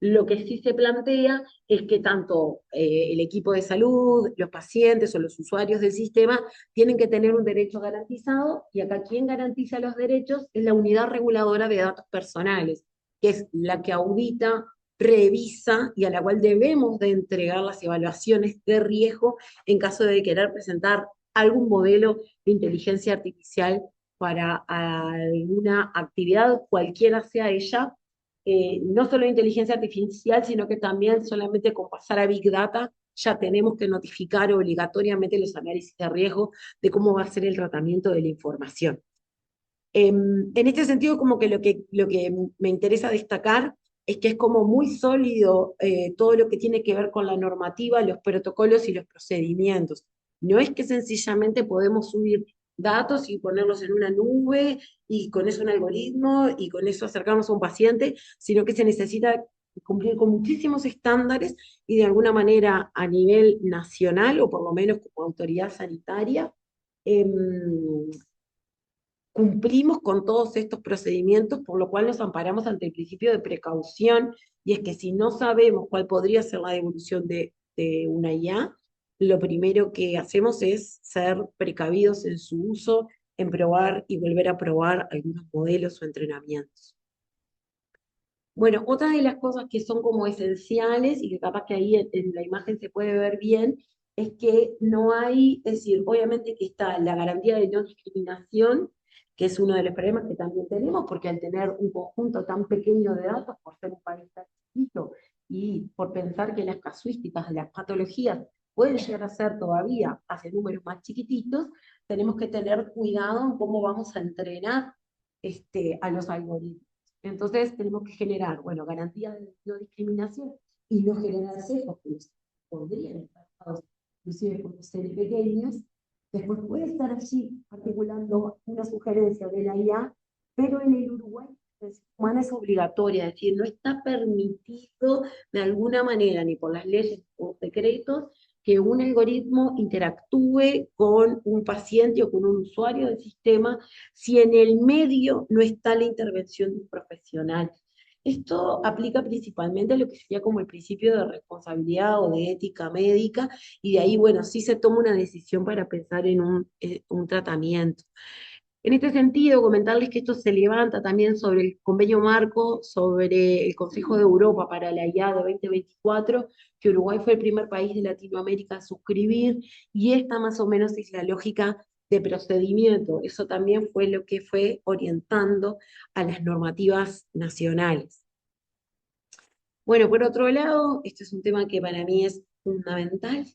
Lo que sí se plantea es que tanto el equipo de salud, los pacientes o los usuarios del sistema tienen que tener un derecho garantizado, y acá quien garantiza los derechos es la Unidad Reguladora de Datos Personales, que es la que audita, revisa y a la cual debemos de entregar las evaluaciones de riesgo en caso de querer presentar algún modelo de inteligencia artificial para alguna actividad, cualquiera sea ella. No solo inteligencia artificial, sino que también solamente con pasar a Big Data ya tenemos que notificar obligatoriamente los análisis de riesgo de cómo va a ser el tratamiento de la información. En este sentido, como que lo que me interesa destacar es que es como muy sólido todo lo que tiene que ver con la normativa, los protocolos y los procedimientos. No es que sencillamente podemos subir datos y ponerlos en una nube y con eso un algoritmo y con eso acercarnos a un paciente, sino que se necesita cumplir con muchísimos estándares y de alguna manera a nivel nacional o por lo menos como autoridad sanitaria, em, cumplimos con todos estos procedimientos, por lo cual nos amparamos ante el principio de precaución, y es que si no sabemos cuál podría ser la devolución de una IA, lo primero que hacemos es ser precavidos en su uso, en probar y volver a probar algunos modelos o entrenamientos. Bueno, otra de las cosas que son como esenciales y que capaz que ahí en la imagen se puede ver bien, es que no hay, es decir, obviamente que está la garantía de no discriminación, que es uno de los problemas que también tenemos, porque al tener un conjunto tan pequeño de datos, por ser un país tan chiquito, y por pensar que las casuísticas de las patologías pueden llegar a ser todavía hacia números más chiquititos, tenemos que tener cuidado en cómo vamos a entrenar a los algoritmos. Entonces tenemos que generar, bueno, garantía de no discriminación y no generar sesgos que podrían estar dados inclusive por seres pequeños. Después puede estar allí articulando una sugerencia de la IA, pero en el Uruguay la decisión humana es obligatoria, es decir, no está permitido de alguna manera, ni por las leyes o decretos, que un algoritmo interactúe con un paciente o con un usuario del sistema si en el medio no está la intervención de un profesional. Esto aplica principalmente a lo que sería como el principio de responsabilidad o de ética médica, y de ahí, bueno, sí se toma una decisión para pensar en un tratamiento. En este sentido, comentarles que esto se levanta también sobre el convenio marco, sobre el Consejo de Europa para la IA de 2024, que Uruguay fue el primer país de Latinoamérica a suscribir, y esta más o menos es la lógica de procedimiento. Eso también fue lo que fue orientando a las normativas nacionales. Bueno, por otro lado, este es un tema que para mí es fundamental,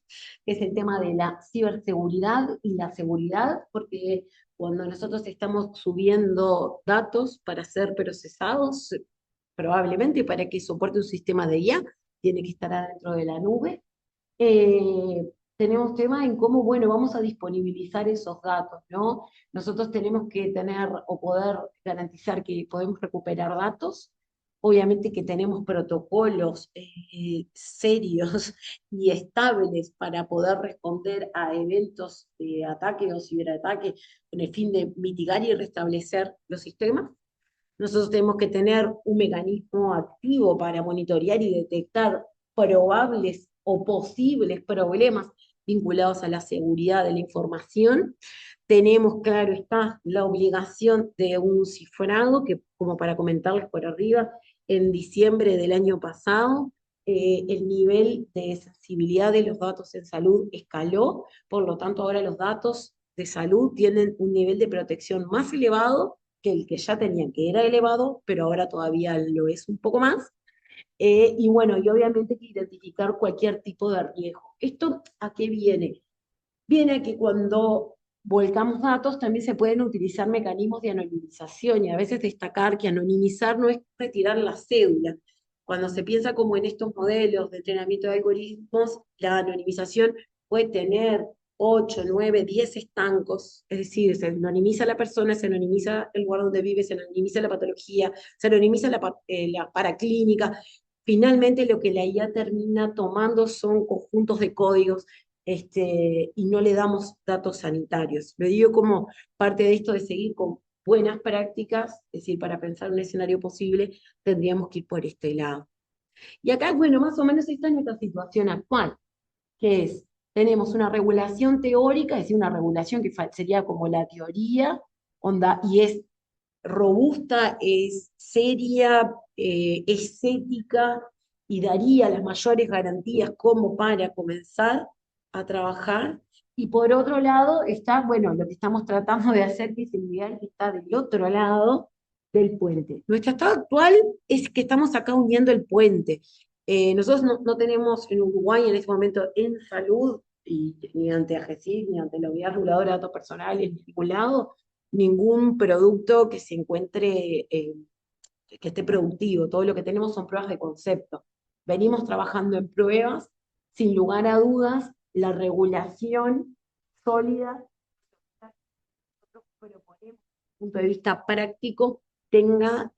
que es el tema de la ciberseguridad y la seguridad, porque cuando nosotros estamos subiendo datos para ser procesados, probablemente para que soporte un sistema de IA, tiene que estar adentro de la nube. Tenemos temas en cómo, bueno, vamos a disponibilizar esos datos, ¿no? Nosotros tenemos que tener o poder garantizar que podemos recuperar datos. Obviamente que tenemos protocolos serios y estables para poder responder a eventos de ataque o ciberataque con el fin de mitigar y restablecer los sistemas. Nosotros tenemos que tener un mecanismo activo para monitorear y detectar probables o posibles problemas vinculados a la seguridad de la información. Tenemos, claro está, la obligación de un cifrado, que como para comentarles por arriba, en diciembre del año pasado, el nivel de sensibilidad de los datos en salud escaló, por lo tanto ahora los datos de salud tienen un nivel de protección más elevado que el que ya tenían, que era elevado, pero ahora todavía lo es un poco más. Y bueno, y obviamente hay que identificar cualquier tipo de riesgo. ¿Esto a qué viene? Viene a que cuando volcamos datos también se pueden utilizar mecanismos de anonimización, y a veces destacar que anonimizar no es retirar la cédula. Cuando se piensa como en estos modelos de entrenamiento de algoritmos, la anonimización puede tener 8, 9, 10 estancos, es decir, se anonimiza la persona, se anonimiza el lugar donde vive, se anonimiza la patología, se anonimiza la paraclínica. Finalmente lo que la IA termina tomando son conjuntos de códigos, y no le damos datos sanitarios. Lo digo como parte de esto de seguir con buenas prácticas, es decir, para pensar un escenario posible, tendríamos que ir por este lado. Y acá, bueno, más o menos esta es nuestra situación actual, que es, tenemos una regulación teórica, es decir, una regulación que sería como la teoría, onda, y es robusta, es seria, es ética, y daría las mayores garantías como para comenzar a trabajar. Y por otro lado está, bueno, lo que estamos tratando de hacer, que es el ideal que está del otro lado del puente. Nuestro estado actual es que estamos acá uniendo el puente. Nosotros no tenemos en Uruguay en este momento en salud, y ni ante AGESIC, ni ante la Unidad Reguladora de Datos Personales, ni ningún lado, ningún producto que se encuentre, que esté productivo. Todo lo que tenemos son pruebas de concepto. Venimos trabajando en pruebas, sin lugar a dudas, la regulación sólida, nosotros proponemos, desde un punto de vista práctico, tenga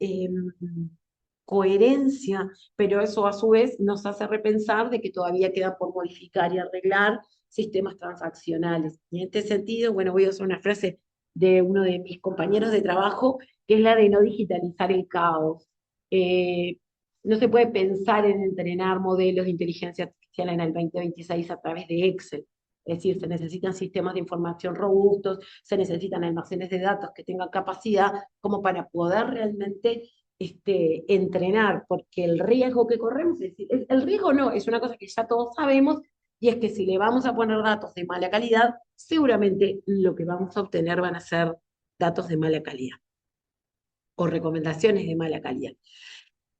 coherencia, pero eso a su vez nos hace repensar de que todavía queda por modificar y arreglar sistemas transaccionales. Y en este sentido, bueno, voy a usar una frase de uno de mis compañeros de trabajo, que es la de no digitalizar el caos. Eh, no se puede pensar en entrenar modelos de inteligencia artificial en el 2026 a través de Excel. Es decir, se necesitan sistemas de información robustos, se necesitan almacenes de datos que tengan capacidad como para poder realmente entrenar, porque el riesgo que corremos, es decir, el riesgo no, es una cosa que ya todos sabemos, y es que si le vamos a poner datos de mala calidad, seguramente lo que vamos a obtener van a ser datos de mala calidad o recomendaciones de mala calidad.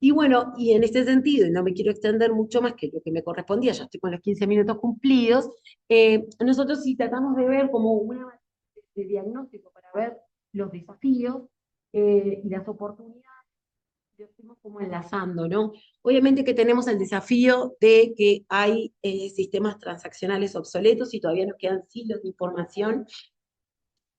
Y bueno, y en este sentido, y no me quiero extender mucho más que lo que me correspondía, ya estoy con los 15 minutos cumplidos, nosotros sí tratamos de ver como una manera de diagnóstico para ver los desafíos y las oportunidades, lo fuimos como enlazando, ¿no? Obviamente que tenemos el desafío de que hay sistemas transaccionales obsoletos y todavía nos quedan silos de información,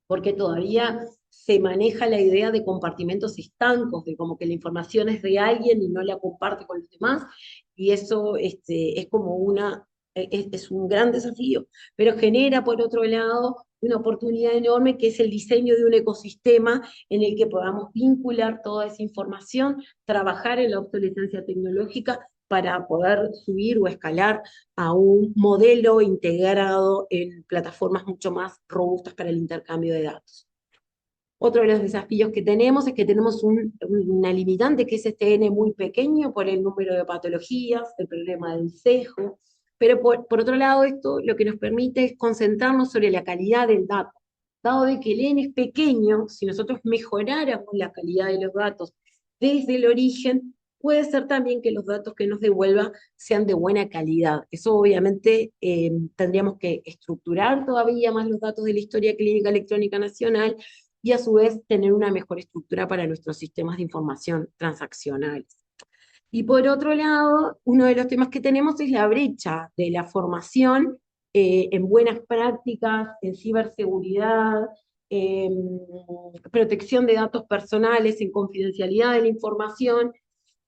porque todavía se maneja la idea de compartimentos estancos, de como que la información es de alguien y no la comparte con los demás, y eso es como es un gran desafío, pero genera por otro lado una oportunidad enorme que es el diseño de un ecosistema en el que podamos vincular toda esa información, trabajar en la obsolescencia tecnológica para poder subir o escalar a un modelo integrado en plataformas mucho más robustas para el intercambio de datos. Otro de los desafíos que tenemos es que tenemos una limitante que es este N muy pequeño por el número de patologías, el problema del sesgo, pero por otro lado esto lo que nos permite es concentrarnos sobre la calidad del dato. Dado de que el N es pequeño, si nosotros mejoráramos la calidad de los datos desde el origen, puede ser también que los datos que nos devuelva sean de buena calidad. Eso obviamente tendríamos que estructurar todavía más los datos de la historia clínica electrónica nacional y a su vez tener una mejor estructura para nuestros sistemas de información transaccionales. Y por otro lado, uno de los temas que tenemos es la brecha de la formación en buenas prácticas, en ciberseguridad, en protección de datos personales, en confidencialidad de la información.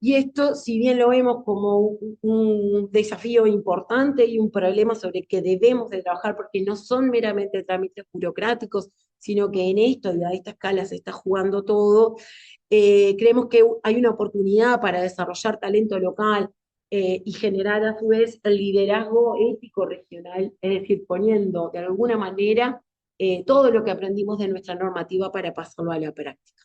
Y esto, si bien lo vemos como un desafío importante y un problema sobre el que debemos de trabajar, porque no son meramente trámites burocráticos, sino que en esto y a esta escala se está jugando todo, creemos que hay una oportunidad para desarrollar talento local y generar a su vez el liderazgo ético regional, es decir, poniendo de alguna manera todo lo que aprendimos de nuestra normativa para pasarlo a la práctica.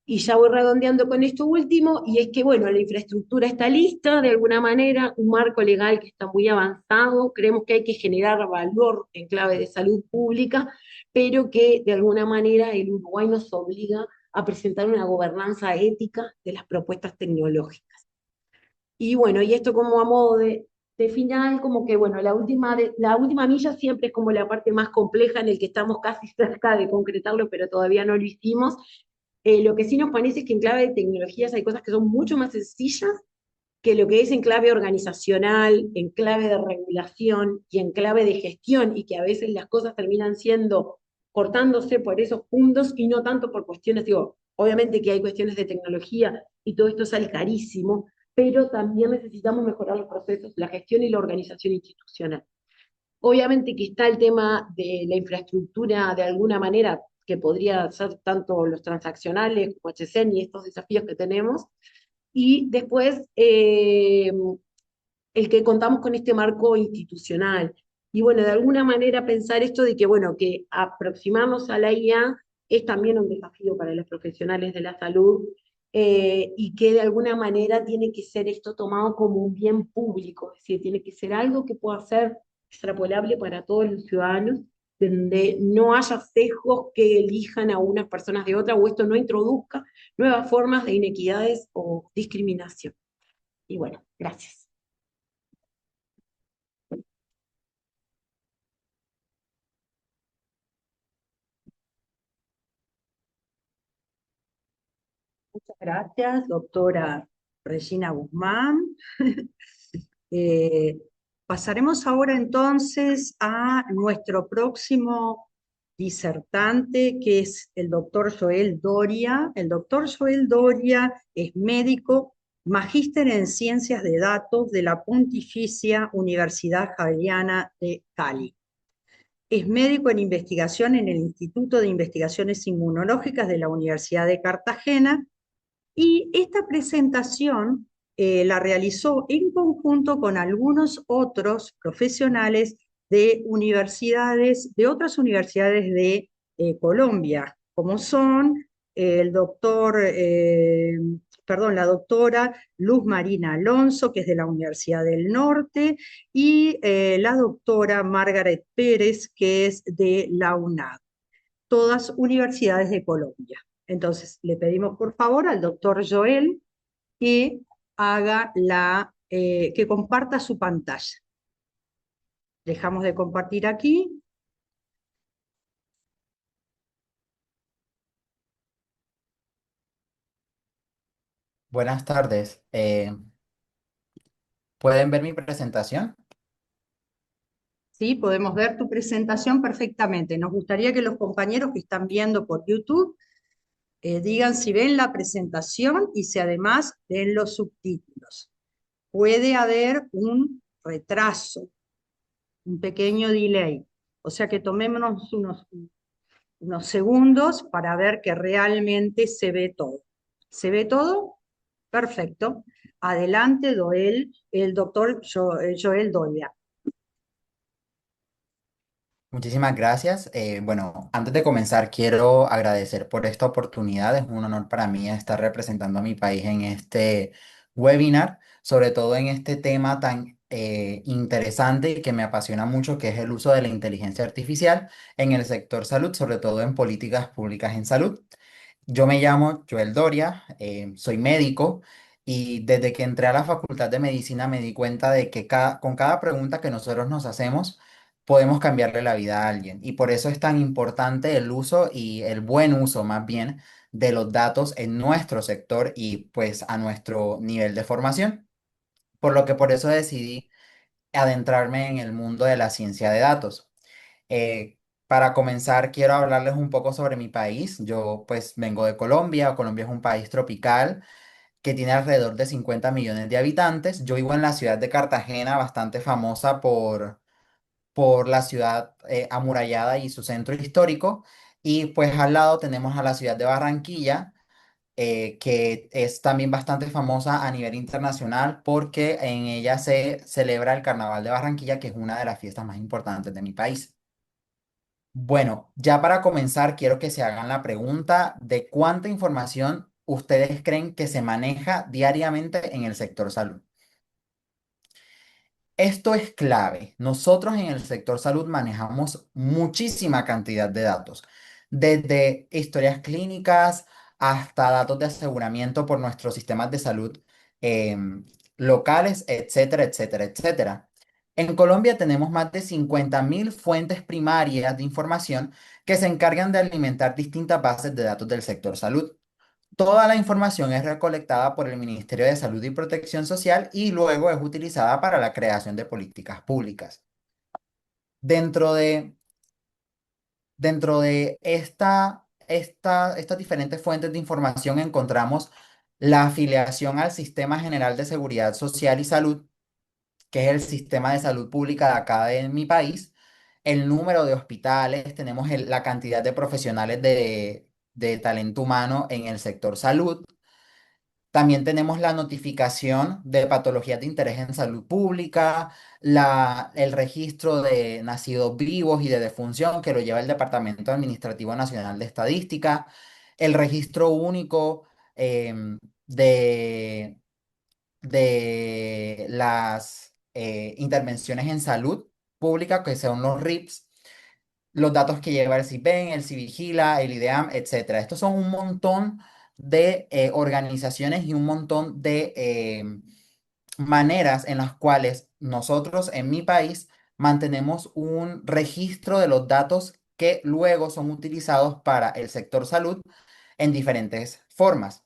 Y ya voy redondeando con esto último, y es que, bueno, la infraestructura está lista, de alguna manera, un marco legal que está muy avanzado, creemos que hay que generar valor en clave de salud pública, pero que de alguna manera el Uruguay nos obliga a presentar una gobernanza ética de las propuestas tecnológicas. Y bueno, y esto como a modo de final, como que bueno, la última milla siempre es como la parte más compleja en el que estamos casi cerca de concretarlo, pero todavía no lo hicimos. Lo que sí nos parece es que en clave de tecnologías hay cosas que son mucho más sencillas que lo que es en clave organizacional, en clave de regulación y en clave de gestión, y que a veces las cosas terminan siendo cortándose por esos puntos y no tanto por cuestiones, digo, obviamente que hay cuestiones de tecnología y todo esto sale carísimo, pero también necesitamos mejorar los procesos, la gestión y la organización institucional. Obviamente que está el tema de la infraestructura de alguna manera, que podría ser tanto los transaccionales como HCN y estos desafíos que tenemos, y después el que contamos con este marco institucional. Y bueno, de alguna manera pensar esto de que, bueno, que aproximarnos a la IA es también un desafío para los profesionales de la salud, y que de alguna manera tiene que ser esto tomado como un bien público, es decir, tiene que ser algo que pueda ser extrapolable para todos los ciudadanos, donde no haya sesgos que elijan a unas personas de otras, o esto no introduzca nuevas formas de inequidades o discriminación. Y bueno, gracias. Muchas gracias, doctora Regina Guzmán. Eh, Pasaremos ahora entonces a nuestro próximo disertante, que es el doctor Joel Doria. El doctor Joel Doria es médico, magíster en ciencias de datos de la Pontificia Universidad Javeriana de Cali. Es médico en investigación en el Instituto de Investigaciones Inmunológicas de la Universidad de Cartagena y esta presentación la realizó en conjunto con algunos otros profesionales de universidades, de otras universidades de Colombia, como son el doctor, perdón, la doctora Luz Marina Alonso, que es de la Universidad del Norte, y la doctora Margaret Pérez, que es de la UNAD, todas universidades de Colombia. Entonces, le pedimos por favor al doctor Joel que que comparta su pantalla. Dejamos de compartir aquí. Buenas tardes. ¿Pueden ver mi presentación? Sí, podemos ver tu presentación perfectamente. Nos gustaría que los compañeros que están viendo por YouTube digan si ven la presentación y si además ven los subtítulos. Puede haber un retraso, un pequeño delay. O sea que tomémonos unos segundos para ver que realmente se ve todo. ¿Se ve todo? Perfecto. Adelante, el doctor Joel Doria. Muchísimas gracias. Bueno, antes de comenzar, quiero agradecer por esta oportunidad. Es un honor para mí estar representando a mi país en este webinar, sobre todo en este tema tan interesante y que me apasiona mucho, que es el uso de la inteligencia artificial en el sector salud, sobre todo en políticas públicas en salud. Yo me llamo Joel Doria, soy médico y desde que entré a la Facultad de Medicina me di cuenta de que con cada pregunta que nosotros nos hacemos podemos cambiarle la vida a alguien. Y por eso es tan importante el uso y el buen uso más bien de los datos en nuestro sector y pues a nuestro nivel de formación. Por lo que por eso decidí adentrarme en el mundo de la ciencia de datos. Eh, para comenzar, quiero hablarles un poco sobre mi país. Yo pues vengo de Colombia. Colombia es un país tropical que tiene alrededor de 50 millones de habitantes. Yo vivo en la ciudad de Cartagena, bastante famosa por la ciudad amurallada y su centro histórico. Y pues al lado tenemos a la ciudad de Barranquilla, que es también bastante famosa a nivel internacional porque en ella se celebra el Carnaval de Barranquilla, que es una de las fiestas más importantes de mi país. Bueno, ya para comenzar, quiero que se hagan la pregunta de cuánta información ustedes creen que se maneja diariamente en el sector salud. Esto es clave. Nosotros en el sector salud manejamos muchísima cantidad de datos, desde historias clínicas hasta datos de aseguramiento por nuestros sistemas de salud em, locales, etcétera, etcétera, etcétera. En Colombia tenemos más de 50.000 fuentes primarias de información que se encargan de alimentar distintas bases de datos del sector salud. Toda la información es recolectada por el Ministerio de Salud y Protección Social y luego es utilizada para la creación de políticas públicas. Dentro de, dentro de estas diferentes fuentes de información encontramos la afiliación al Sistema General de Seguridad Social y Salud, que es el sistema de salud pública de acá de mi país, el número de hospitales, tenemos la cantidad de profesionales de talento humano en el sector salud. También tenemos la notificación de patologías de interés en salud pública, el registro de nacidos vivos y de defunción que lo lleva el Departamento Administrativo Nacional de Estadística, el registro único de, de las intervenciones en salud pública, que son los RIPS, los datos que lleva el CIPEN, el Civigila, el IDEAM, etcétera. Estos son un montón de organizaciones y un montón de maneras en las cuales nosotros en mi país mantenemos un registro de los datos que luego son utilizados para el sector salud en diferentes formas.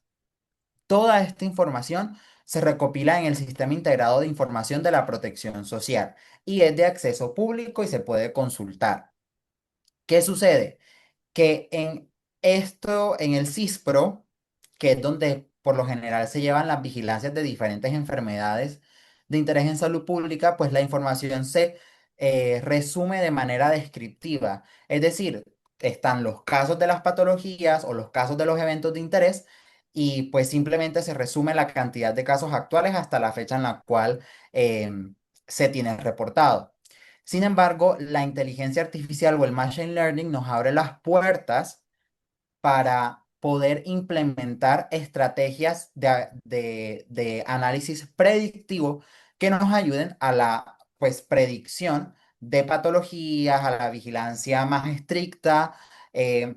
Toda esta información se recopila en el Sistema Integrado de Información de la Protección Social y es de acceso público y se puede consultar. ¿Qué sucede? Que en esto, en el CISPRO, que es donde por lo general se llevan las vigilancias de diferentes enfermedades de interés en salud pública, pues la información se resume de manera descriptiva. Es decir, están los casos de las patologías o los casos de los eventos de interés y pues simplemente se resume la cantidad de casos actuales hasta la fecha en la cual se tienen reportado. Sin embargo, la inteligencia artificial o el machine learning nos abre las puertas para poder implementar estrategias de análisis predictivo que nos ayuden a la pues, predicción de patologías, a la vigilancia más estricta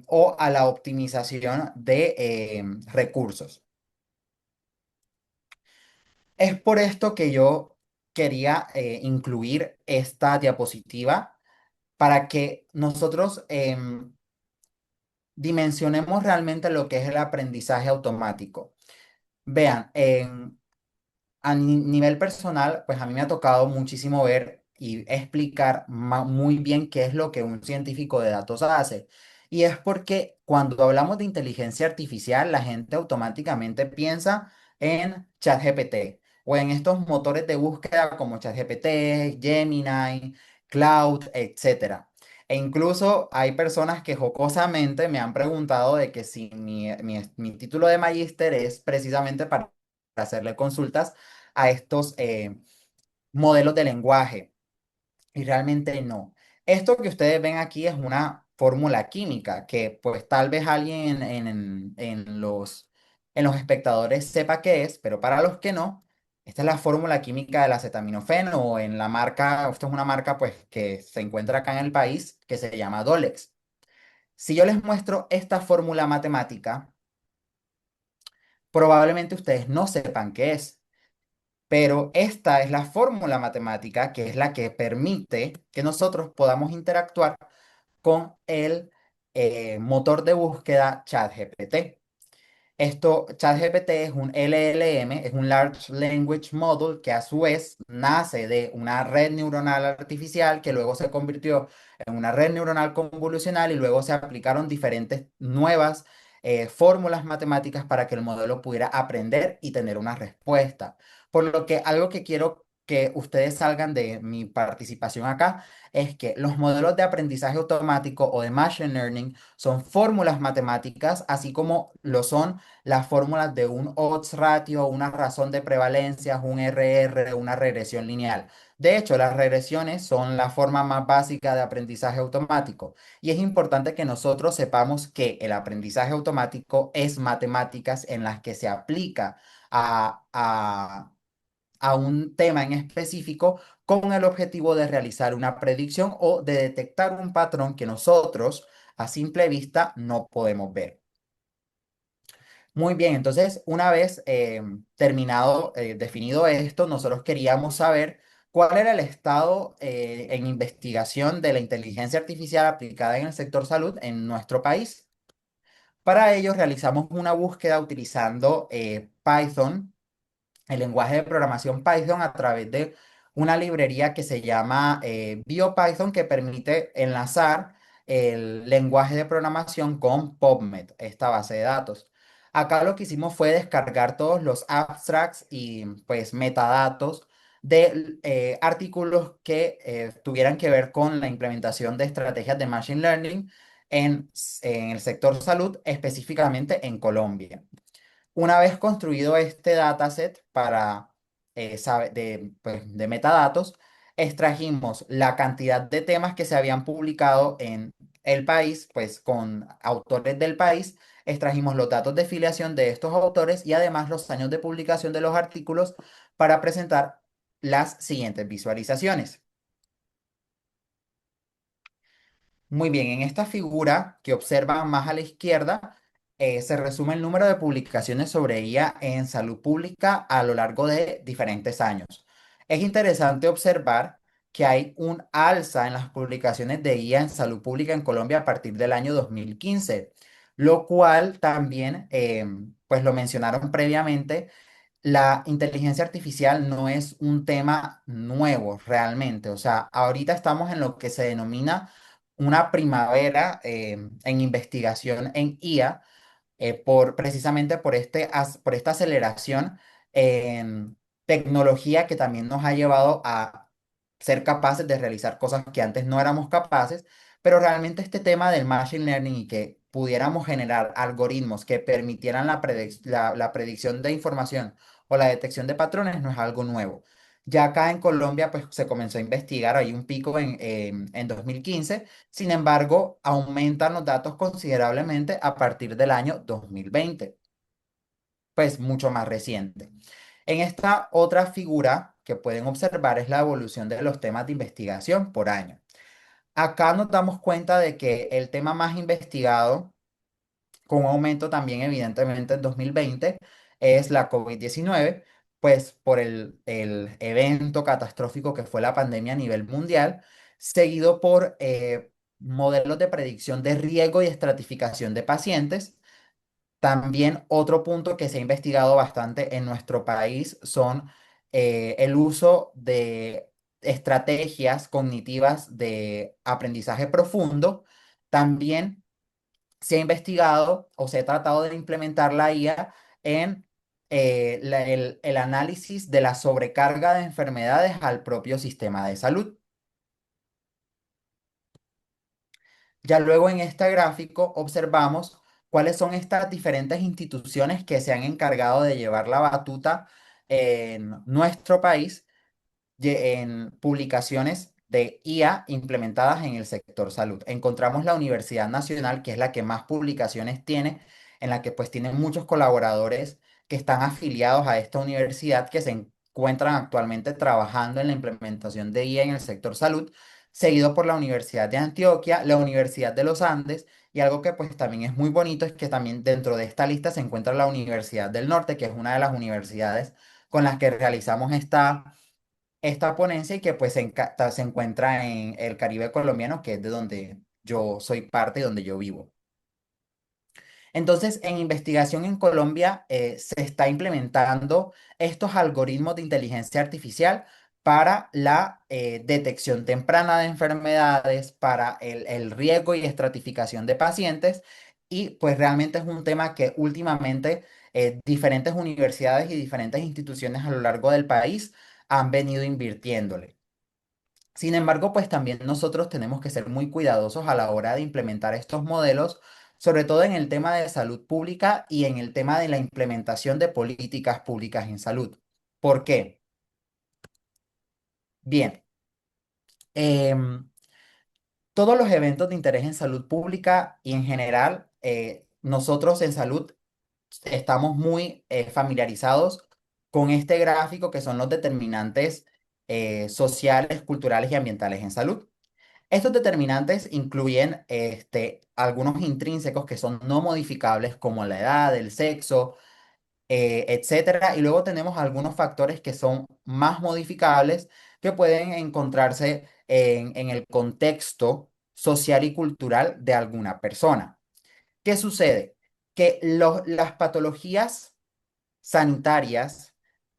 o a la optimización de recursos. Es por esto que yo quería incluir esta diapositiva para que nosotros dimensionemos realmente lo que es el aprendizaje automático. Vean, nivel personal, pues a mí me ha tocado muchísimo ver y explicar muy bien qué es lo que un científico de datos hace. Y es porque cuando hablamos de inteligencia artificial, la gente automáticamente piensa en ChatGPT o en estos motores de búsqueda como ChatGPT, Gemini, Cloud, etcétera. E incluso hay personas que jocosamente me han preguntado de que si mi título de magíster es precisamente para hacerle consultas a estos modelos de lenguaje. Y realmente no. Esto que ustedes ven aquí es una fórmula química que pues tal vez alguien en los espectadores sepa qué es, pero para los que no, esta es la fórmula química del acetaminofeno o en la marca, esto es una marca pues que se encuentra acá en el país que se llama Dolex. Si yo les muestro esta fórmula matemática, probablemente ustedes no sepan qué es. Pero esta es la fórmula matemática que es la que permite que nosotros podamos interactuar con el motor de búsqueda ChatGPT. Esto, ChatGPT es un LLM, es un Large Language Model que a su vez nace de una red neuronal artificial que luego se convirtió en una red neuronal convolucional y luego se aplicaron diferentes nuevas fórmulas matemáticas para que el modelo pudiera aprender y tener una respuesta. Por lo que algo que quiero que ustedes salgan de mi participación acá es que los modelos de aprendizaje automático o de machine learning son fórmulas matemáticas, así como lo son las fórmulas de un odds ratio, una razón de prevalencias, un RR, una regresión lineal. De hecho, las regresiones son la forma más básica de aprendizaje automático y es importante que nosotros sepamos que el aprendizaje automático es matemáticas en las que se aplica a un tema en específico con el objetivo de realizar una predicción o de detectar un patrón que nosotros a simple vista no podemos ver. Muy bien, entonces una vez terminado, definido esto, nosotros queríamos saber cuál era el estado en investigación de la inteligencia artificial aplicada en el sector salud en nuestro país. Para ello realizamos una búsqueda utilizando Python, el lenguaje de programación Python, a través de una librería que se llama BioPython, que permite enlazar el lenguaje de programación con PubMed, esta base de datos. Acá lo que hicimos fue descargar todos los abstracts y pues metadatos de artículos que tuvieran que ver con la implementación de estrategias de Machine Learning en el sector salud, específicamente en Colombia. Una vez construido este dataset para, pues, de metadatos, extrajimos la cantidad de temas que se habían publicado en el país, pues con autores del país, extrajimos los datos de filiación de estos autores y además los años de publicación de los artículos para presentar las siguientes visualizaciones. Muy bien, en esta figura que observan más a la izquierda, se resume el número de publicaciones sobre IA en salud pública a lo largo de diferentes años. Es interesante observar que hay un alza en las publicaciones de IA en salud pública en Colombia a partir del año 2015, lo cual también pues lo mencionaron previamente, la inteligencia artificial no es un tema nuevo realmente. O sea, ahorita estamos en lo que se denomina una primavera en investigación en IA, precisamente por esta aceleración en tecnología que también nos ha llevado a ser capaces de realizar cosas que antes no éramos capaces, pero realmente este tema del machine learning y que pudiéramos generar algoritmos que permitieran la predicción de información o la detección de patrones no es algo nuevo. Ya acá en Colombia, pues se comenzó a investigar, hay un pico en 2015. Sin embargo, aumentan los datos considerablemente a partir del año 2020, pues mucho más reciente. En esta otra figura que pueden observar es la evolución de los temas de investigación por año. Acá nos damos cuenta de que el tema más investigado, con un aumento también evidentemente en 2020, es la COVID-19, pues por el evento catastrófico que fue la pandemia a nivel mundial, seguido por modelos de predicción de riesgo y estratificación de pacientes. También otro punto que se ha investigado bastante en nuestro país son el uso de estrategias cognitivas de aprendizaje profundo. También se ha investigado o se ha tratado de implementar la IA en el análisis de la sobrecarga de enfermedades al propio sistema de salud. Ya luego en este gráfico observamos cuáles son estas diferentes instituciones que se han encargado de llevar la batuta en nuestro país en publicaciones de IA implementadas en el sector salud. Encontramos la Universidad Nacional, que es la que más publicaciones tiene, en la que pues tienen muchos colaboradores que están afiliados a esta universidad, que se encuentran actualmente trabajando en la implementación de IA en el sector salud, seguido por la Universidad de Antioquia, la Universidad de los Andes, y algo que pues también es muy bonito es que también dentro de esta lista se encuentra la Universidad del Norte, que es una de las universidades con las que realizamos esta ponencia y que pues se encuentra en el Caribe colombiano, que es de donde yo soy parte y donde yo vivo. Entonces, en investigación en Colombia se está implementando estos algoritmos de inteligencia artificial para la detección temprana de enfermedades, para el riesgo y estratificación de pacientes. Y pues realmente es un tema que últimamente diferentes universidades y diferentes instituciones a lo largo del país han venido invirtiéndole. Sin embargo, pues también nosotros tenemos que ser muy cuidadosos a la hora de implementar estos modelos, sobre todo en el tema de salud pública y en el tema de la implementación de políticas públicas en salud. ¿Por qué? Bien, em, todos los eventos de interés en salud pública y en general, nosotros en salud estamos muy familiarizados con este gráfico que son los determinantes sociales, culturales y ambientales en salud. Estos determinantes incluyen algunos intrínsecos que son no modificables como la edad, el sexo, etcétera. Y luego tenemos algunos factores que son más modificables que pueden encontrarse en el contexto social y cultural de alguna persona. ¿Qué sucede? Que las patologías sanitarias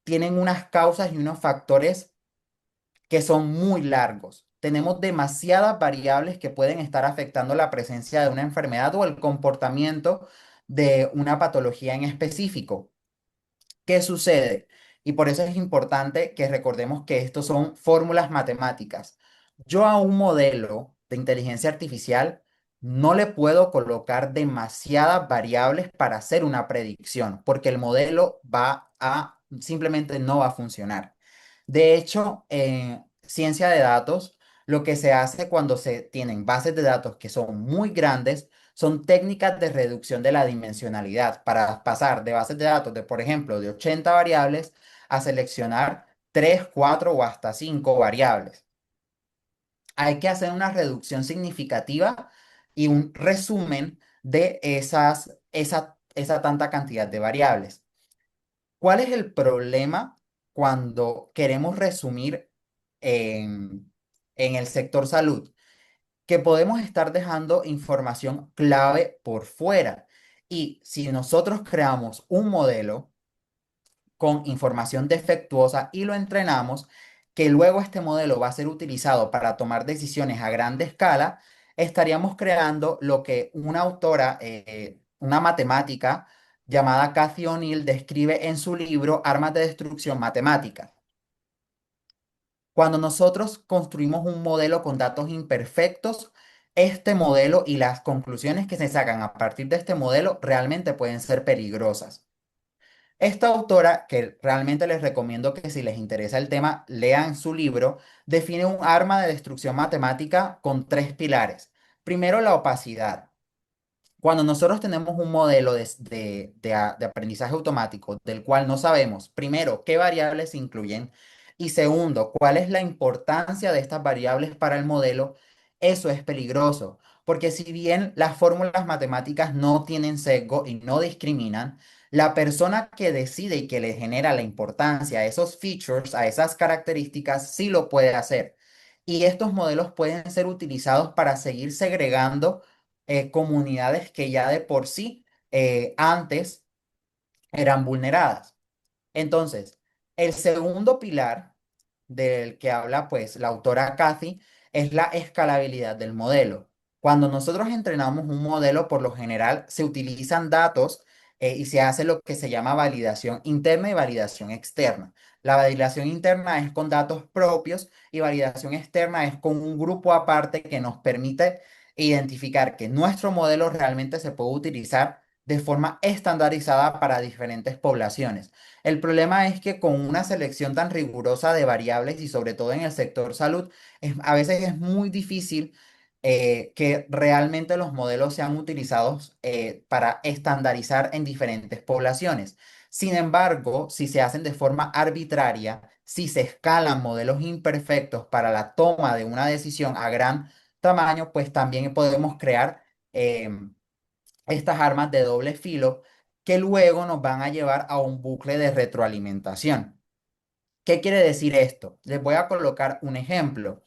tienen unas causas y unos factores que son muy largos. Tenemos demasiadas variables que pueden estar afectando la presencia de una enfermedad o el comportamiento de una patología en específico. ¿Qué sucede? Y por eso es importante que recordemos que estos son fórmulas matemáticas. Yo a un modelo de inteligencia artificial no le puedo colocar demasiadas variables para hacer una predicción, porque el modelo simplemente no va a funcionar. De hecho, en ciencia de datos, lo que se hace cuando se tienen bases de datos que son muy grandes son técnicas de reducción de la dimensionalidad para pasar de bases de datos de, por ejemplo, de 80 variables a seleccionar 3, 4 o hasta 5 variables. Hay que hacer una reducción significativa y un resumen de esa tanta cantidad de variables. ¿Cuál es el problema cuando queremos resumir en el sector salud? Que podemos estar dejando información clave por fuera. Y si nosotros creamos un modelo con información defectuosa y lo entrenamos, que luego este modelo va a ser utilizado para tomar decisiones a grande escala, estaríamos creando lo que una autora, una matemática llamada Cathy O'Neill, describe en su libro Armas de Destrucción Matemática. Cuando nosotros construimos un modelo con datos imperfectos, este modelo y las conclusiones que se sacan a partir de este modelo realmente pueden ser peligrosas. Esta autora, que realmente les recomiendo que si les interesa el tema, lean su libro, define un arma de destrucción matemática con tres pilares. Primero, la opacidad. Cuando nosotros tenemos un modelo de aprendizaje automático del cual no sabemos, primero, qué variables se incluyen y segundo, cuál es la importancia de estas variables para el modelo, eso es peligroso, porque si bien las fórmulas matemáticas no tienen sesgo y no discriminan, la persona que decide y que le genera la importancia a esos features, a esas características, sí lo puede hacer. Y estos modelos pueden ser utilizados para seguir segregando comunidades que ya de por sí antes eran vulneradas. Entonces, el segundo pilar del que habla pues la autora Cathy es la escalabilidad del modelo. Cuando nosotros entrenamos un modelo, por lo general se utilizan datos y se hace lo que se llama validación interna y validación externa. La validación interna es con datos propios y validación externa es con un grupo aparte que nos permite identificar que nuestro modelo realmente se puede utilizar de forma estandarizada para diferentes poblaciones. El problema es que con una selección tan rigurosa de variables y sobre todo en el sector salud, a veces es muy difícil que realmente los modelos sean utilizados para estandarizar en diferentes poblaciones. Sin embargo, si se hacen de forma arbitraria, si se escalan modelos imperfectos para la toma de una decisión a gran tamaño, pues también podemos crear estas armas de doble filo que luego nos van a llevar a un bucle de retroalimentación. ¿Qué quiere decir esto? Les voy a colocar un ejemplo.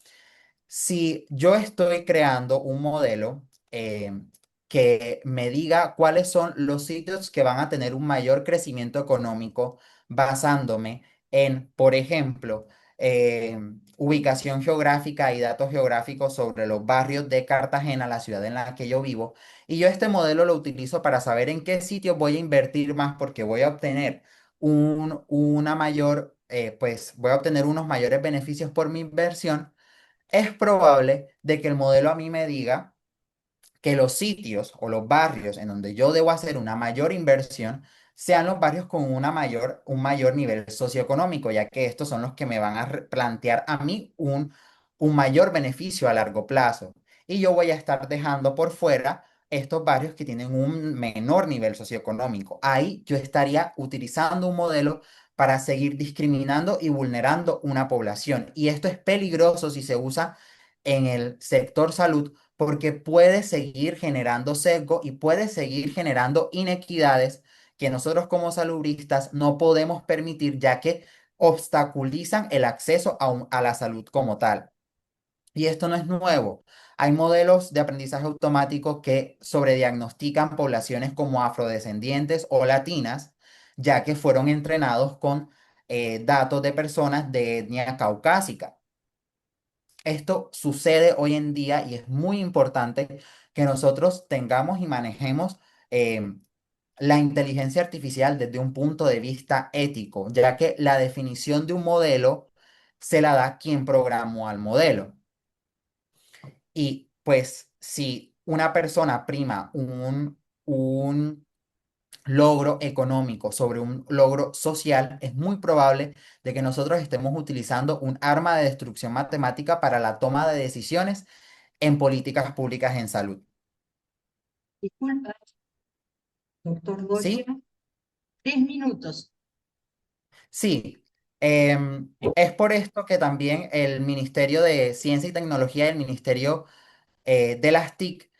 Si yo estoy creando un modelo que me diga cuáles son los sitios que van a tener un mayor crecimiento económico basándome en, por ejemplo, eh, ubicación geográfica y datos geográficos sobre los barrios de Cartagena, la ciudad en la que yo vivo, y yo este modelo lo utilizo para saber en qué sitios voy a invertir más porque voy a obtener una mayor, pues voy a obtener unos mayores beneficios por mi inversión. Es probable de que el modelo a mí me diga que los sitios o los barrios en donde yo debo hacer una mayor inversión sean los barrios con un mayor nivel socioeconómico, ya que estos son los que me van a plantear a mí un mayor beneficio a largo plazo. Y yo voy a estar dejando por fuera estos barrios que tienen un menor nivel socioeconómico. Ahí yo estaría utilizando un modelo para seguir discriminando y vulnerando una población. Y esto es peligroso si se usa en el sector salud porque puede seguir generando sesgo y puede seguir generando inequidades que nosotros como salubristas no podemos permitir, ya que obstaculizan el acceso a la salud como tal. Y esto no es nuevo. Hay modelos de aprendizaje automático que sobrediagnostican poblaciones como afrodescendientes o latinas, ya que fueron entrenados con datos de personas de etnia caucásica. Esto sucede hoy en día y es muy importante que nosotros tengamos y manejemos la inteligencia artificial desde un punto de vista ético, ya que la definición de un modelo se la da quien programó al modelo. Y pues si una persona prima un logro económico sobre un logro social, es muy probable de que nosotros estemos utilizando un arma de destrucción matemática para la toma de decisiones en políticas públicas en salud. Disculpa, doctor Doria. ¿Sí? 3 minutos. Sí. Es por esto que también el Ministerio de Ciencia y Tecnología y el Ministerio de las TIC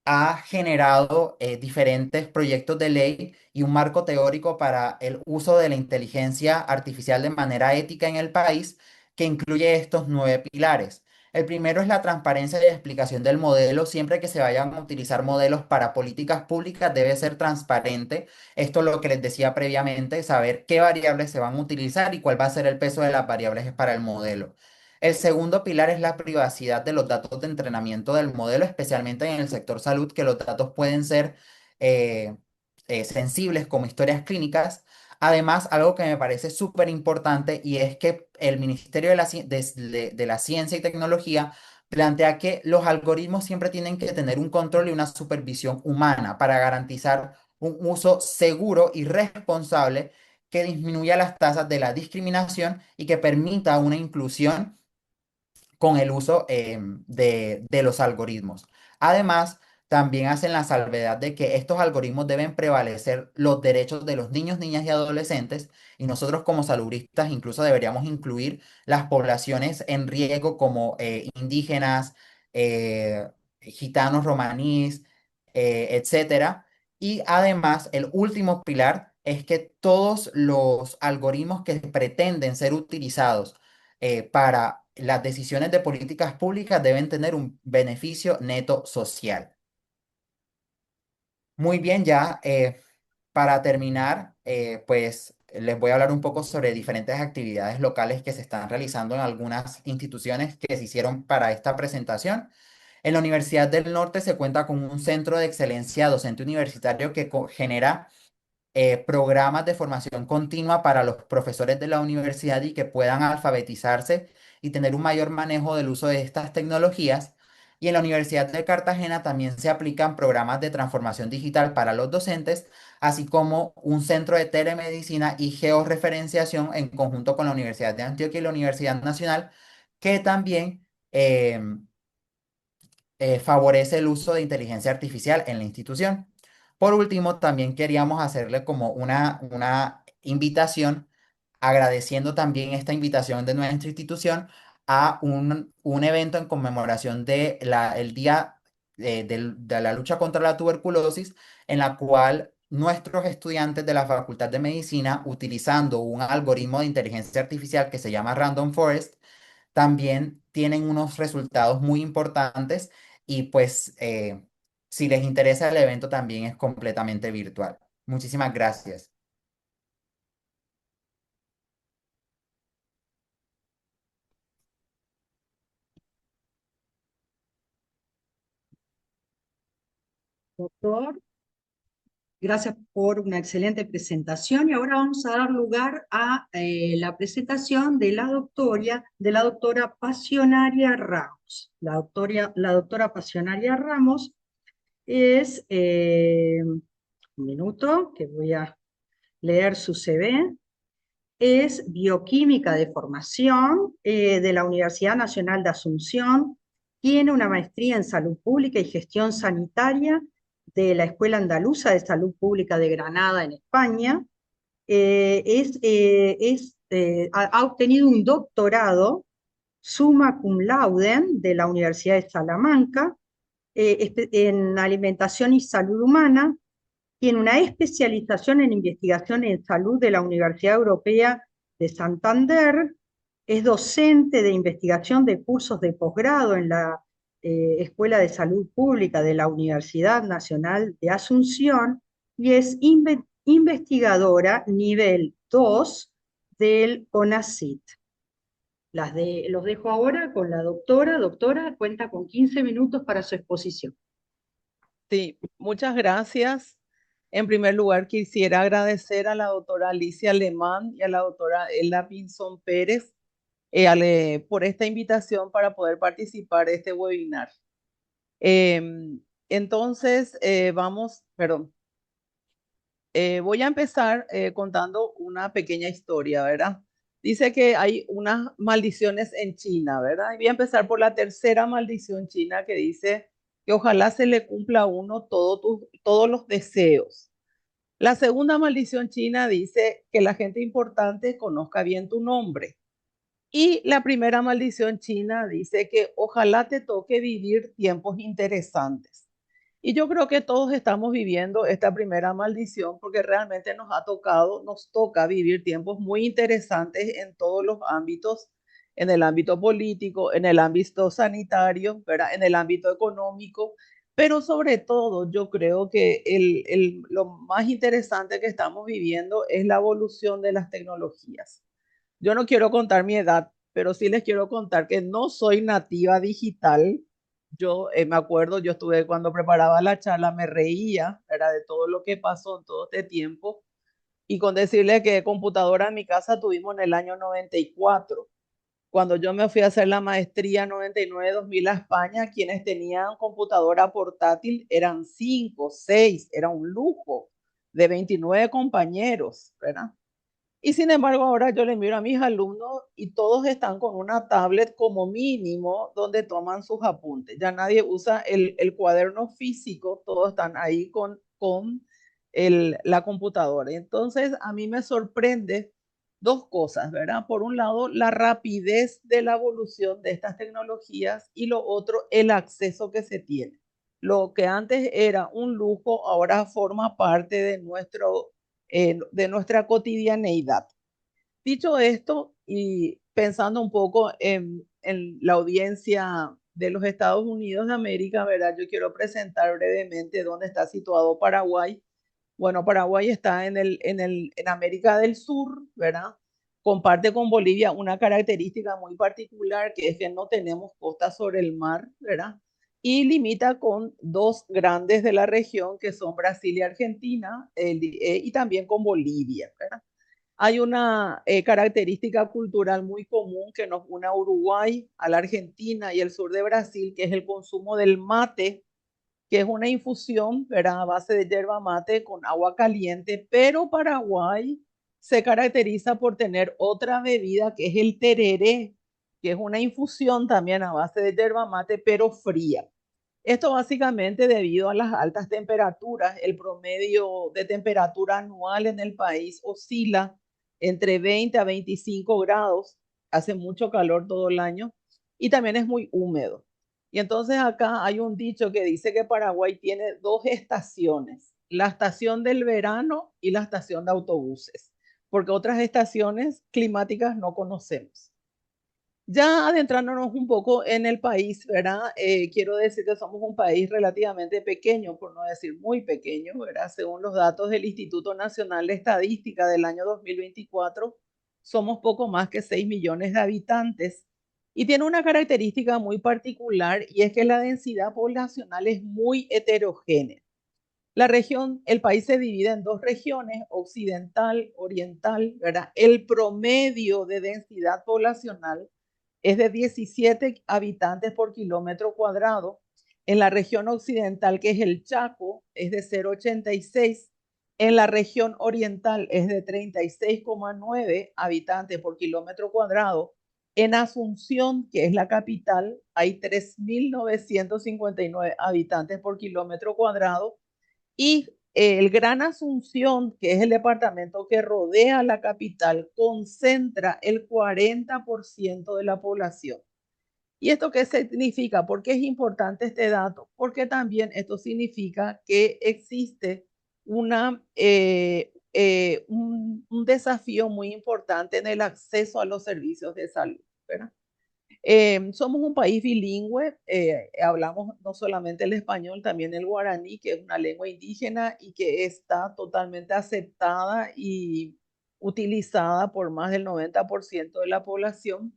ha generado diferentes proyectos de ley y un marco teórico para el uso de la inteligencia artificial de manera ética en el país, que incluye estos 9 pilares. El primero es la transparencia y explicación del modelo. Siempre que se vayan a utilizar modelos para políticas públicas, debe ser transparente. Esto es lo que les decía previamente, saber qué variables se van a utilizar y cuál va a ser el peso de las variables para el modelo. El segundo pilar es la privacidad de los datos de entrenamiento del modelo, especialmente en el sector salud, que los datos pueden ser eh, sensibles como historias clínicas. Además, algo que me parece súper importante y es que el Ministerio de la Ciencia y Tecnología plantea que los algoritmos siempre tienen que tener un control y una supervisión humana para garantizar un uso seguro y responsable que disminuya las tasas de la discriminación y que permita una inclusión con el uso de los algoritmos. Además, también hacen la salvedad de que estos algoritmos deben prevalecer los derechos de los niños, niñas y adolescentes, y nosotros como salubristas incluso deberíamos incluir las poblaciones en riesgo como indígenas, gitanos, romaníes, etcétera. Y además, el último pilar es que todos los algoritmos que pretenden ser utilizados para las decisiones de políticas públicas deben tener un beneficio neto social. Muy bien, ya para terminar, pues les voy a hablar un poco sobre diferentes actividades locales que se están realizando en algunas instituciones que se hicieron para esta presentación. En la Universidad del Norte se cuenta con un centro de excelencia docente universitario que genera programas de formación continua para los profesores de la universidad y que puedan alfabetizarse y tener un mayor manejo del uso de estas tecnologías. Y en la Universidad de Cartagena también se aplican programas de transformación digital para los docentes, así como un centro de telemedicina y georreferenciación en conjunto con la Universidad de Antioquia y la Universidad Nacional, que también favorece el uso de inteligencia artificial en la institución. Por último, también queríamos hacerle como una invitación, agradeciendo también esta invitación de nuestra institución a un evento en conmemoración de el Día de la lucha contra la tuberculosis, en la cual nuestros estudiantes de la Facultad de Medicina, utilizando un algoritmo de inteligencia artificial que se llama Random Forest, también tienen unos resultados muy importantes y pues si les interesa el evento también es completamente virtual. Muchísimas gracias. Doctor, gracias por una excelente presentación y ahora vamos a dar lugar a la presentación de la doctora Pasionaria Ramos. La doctora Pasionaria Ramos es, un minuto, que voy a leer su CV. Es bioquímica de formación de la Universidad Nacional de Asunción, tiene una maestría en salud pública y gestión sanitaria de la Escuela Andaluza de Salud Pública de Granada, en España. Ha obtenido un doctorado summa cum laude de la Universidad de Salamanca en alimentación y salud humana. Tiene una especialización en investigación en salud de la Universidad Europea de Santander. Es docente de investigación de cursos de posgrado en la Escuela de Salud Pública de la Universidad Nacional de Asunción y es investigadora nivel 2 del CONACYT. Los dejo ahora con la doctora. Doctora, cuenta con 15 minutos para su exposición. Sí, muchas gracias. En primer lugar, quisiera agradecer a la doctora Alicia Alemán y a la doctora Ella Pinzón Pérez por esta invitación para poder participar de este webinar. Entonces, voy a empezar contando una pequeña historia, ¿verdad? Dice que hay unas maldiciones en China, ¿verdad? Y voy a empezar por la tercera maldición china que dice que ojalá se le cumpla a uno todos los deseos. La segunda maldición china dice que la gente importante conozca bien tu nombre. Y la primera maldición china dice que ojalá te toque vivir tiempos interesantes. Y yo creo que todos estamos viviendo esta primera maldición porque realmente nos toca vivir tiempos muy interesantes en todos los ámbitos en el ámbito político, en el ámbito sanitario, ¿verdad? En el ámbito económico, pero sobre todo yo creo que lo más interesante que estamos viviendo es la evolución de las tecnologías. Yo no quiero contar mi edad, pero sí les quiero contar que no soy nativa digital. Yo me acuerdo, yo estuve cuando preparaba la charla, me reía, era de todo lo que pasó en todo este tiempo. Y con decirle que computadora en mi casa tuvimos en el año 94. Cuando yo me fui a hacer la maestría 99-2000 a España, quienes tenían computadora portátil eran 5, 6, era un lujo de 29 compañeros, ¿verdad? Y sin embargo, ahora yo le miro a mis alumnos y todos están con una tablet como mínimo donde toman sus apuntes. Ya nadie usa el cuaderno físico, todos están ahí con la computadora. Entonces, a mí me sorprende dos cosas, ¿verdad? Por un lado, la rapidez de la evolución de estas tecnologías y lo otro, el acceso que se tiene. Lo que antes era un lujo, ahora forma parte de nuestra cotidianeidad. Dicho esto, y pensando un poco en la audiencia de los Estados Unidos de América, ¿verdad? Yo quiero presentar brevemente dónde está situado Paraguay. Bueno, Paraguay está en América del Sur, ¿verdad? Comparte con Bolivia una característica muy particular, que es que no tenemos costa sobre el mar, ¿verdad? Y limita con dos grandes de la región, que son Brasil y Argentina, y también con Bolivia, ¿verdad? Hay una característica cultural muy común que nos une a Uruguay, a la Argentina y el sur de Brasil, que es el consumo del mate, que es una infusión, ¿verdad? A base de yerba mate con agua caliente, pero Paraguay se caracteriza por tener otra bebida que es el tereré, que es una infusión también a base de yerba mate, pero fría. Esto básicamente debido a las altas temperaturas. El promedio de temperatura anual en el país oscila entre 20 a 25 grados. Hace mucho calor todo el año y también es muy húmedo. Y entonces acá hay un dicho que dice que Paraguay tiene dos estaciones, la estación del verano y la estación de autobuses, porque otras estaciones climáticas no conocemos. Ya adentrándonos un poco en el país, ¿verdad? Quiero decir que somos un país relativamente pequeño, por no decir muy pequeño, ¿verdad? Según los datos del Instituto Nacional de Estadística del año 2024, somos poco más que 6 millones de habitantes y tiene una característica muy particular y es que la densidad poblacional es muy heterogénea. La región, el país se divide en dos regiones, occidental, oriental, ¿verdad? El promedio de densidad poblacional es de 17 habitantes por kilómetro cuadrado. En la región occidental, que es el Chaco, es de 0,86. En la región oriental es de 36,9 habitantes por kilómetro cuadrado. En Asunción, que es la capital, hay 3.959 habitantes por kilómetro cuadrado. Y el Gran Asunción, que es el departamento que rodea la capital, concentra el 40% de la población. ¿Y esto qué significa? ¿Por qué es importante este dato? Porque también esto significa que existe un desafío muy importante en el acceso a los servicios de salud, ¿verdad? Somos un país bilingüe, hablamos no solamente el español, también el guaraní, que es una lengua indígena y que está totalmente aceptada y utilizada por más del 90% de la población.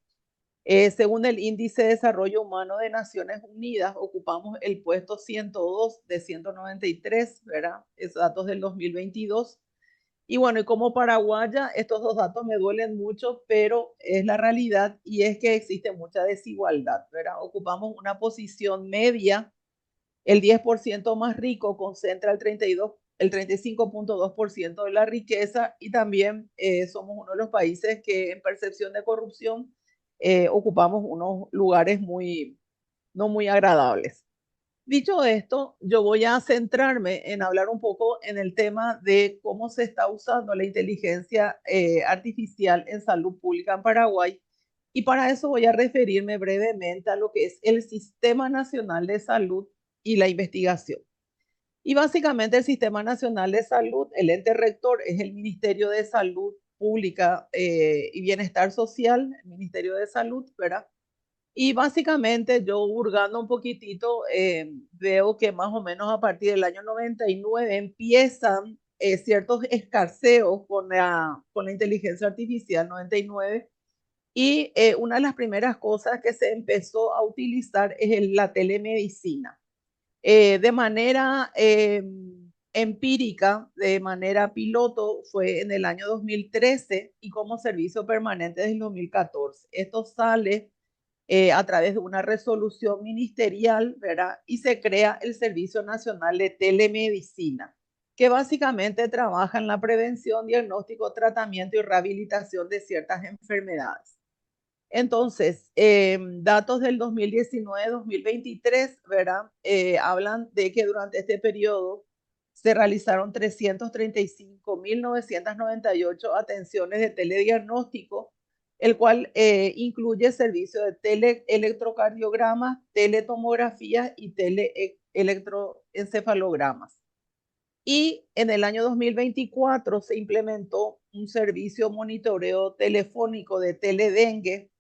Según el Índice de Desarrollo Humano de Naciones Unidas, ocupamos el puesto 102 de 193, ¿verdad? Es datos del 2022. Y bueno, y como paraguaya, estos dos datos me duelen mucho, pero es la realidad y es que existe mucha desigualdad, ¿verdad? Ocupamos una posición media, el 10% más rico concentra el 35,2% de la riqueza y también somos uno de los países que en percepción de corrupción ocupamos unos lugares no muy agradables. Dicho esto, yo voy a centrarme en hablar un poco en el tema de cómo se está usando la inteligencia artificial en salud pública en Paraguay. Y para eso voy a referirme brevemente a lo que es el Sistema Nacional de Salud y la investigación. Y básicamente el Sistema Nacional de Salud, el ente rector es el Ministerio de Salud Pública y Bienestar Social, el Ministerio de Salud, ¿verdad? Y básicamente yo hurgando un poquitito, veo que más o menos a partir del año 99 empiezan ciertos escaseos con la inteligencia artificial 99. Y una de las primeras cosas que se empezó a utilizar es la telemedicina. De manera empírica, de manera piloto, fue en el año 2013 y como servicio permanente desde el 2014. Esto sale a través de una resolución ministerial, ¿verdad? Y se crea el Servicio Nacional de Telemedicina, que básicamente trabaja en la prevención, diagnóstico, tratamiento y rehabilitación de ciertas enfermedades. Entonces, datos del 2019-2023, ¿verdad? Hablan de que durante este periodo se realizaron 335.998 atenciones de telediagnóstico, el cual incluye servicios de teleelectrocardiogramas, teletomografías y teleelectroencefalogramas. Y en el año 2024 se implementó un servicio monitoreo telefónico de teledengue,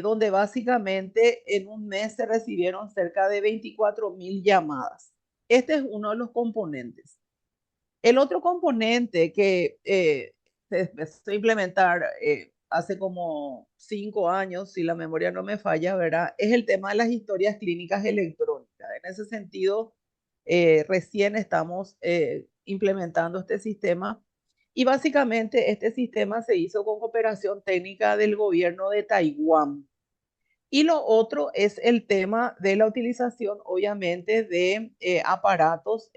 donde básicamente en un mes se recibieron cerca de 24.000 llamadas. Este es uno de los componentes. El otro componente que se empezó a implementar hace como 5 años, si la memoria no me falla, ¿verdad? Es el tema de las historias clínicas electrónicas. En ese sentido, recién estamos implementando este sistema y básicamente este sistema se hizo con cooperación técnica del gobierno de Taiwán. Y lo otro es el tema de la utilización, obviamente, de aparatos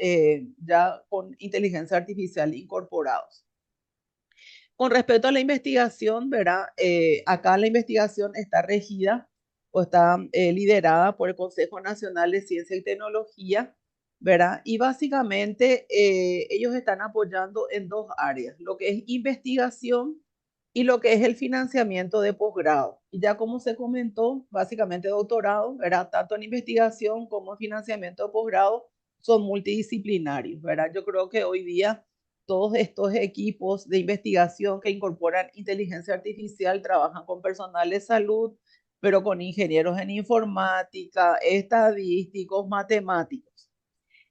ya con inteligencia artificial incorporados. Con respecto a la investigación, ¿verdad? Acá la investigación está regida o está liderada por el Consejo Nacional de Ciencia y Tecnología, ¿verdad? Y básicamente ellos están apoyando en dos áreas, lo que es investigación y lo que es el financiamiento de posgrado. Y ya como se comentó, básicamente doctorado, ¿verdad? Tanto en investigación como en financiamiento de posgrado son multidisciplinarios, ¿verdad? Yo creo que hoy día todos estos equipos de investigación que incorporan inteligencia artificial trabajan con personal de salud, pero con ingenieros en informática, estadísticos, matemáticos.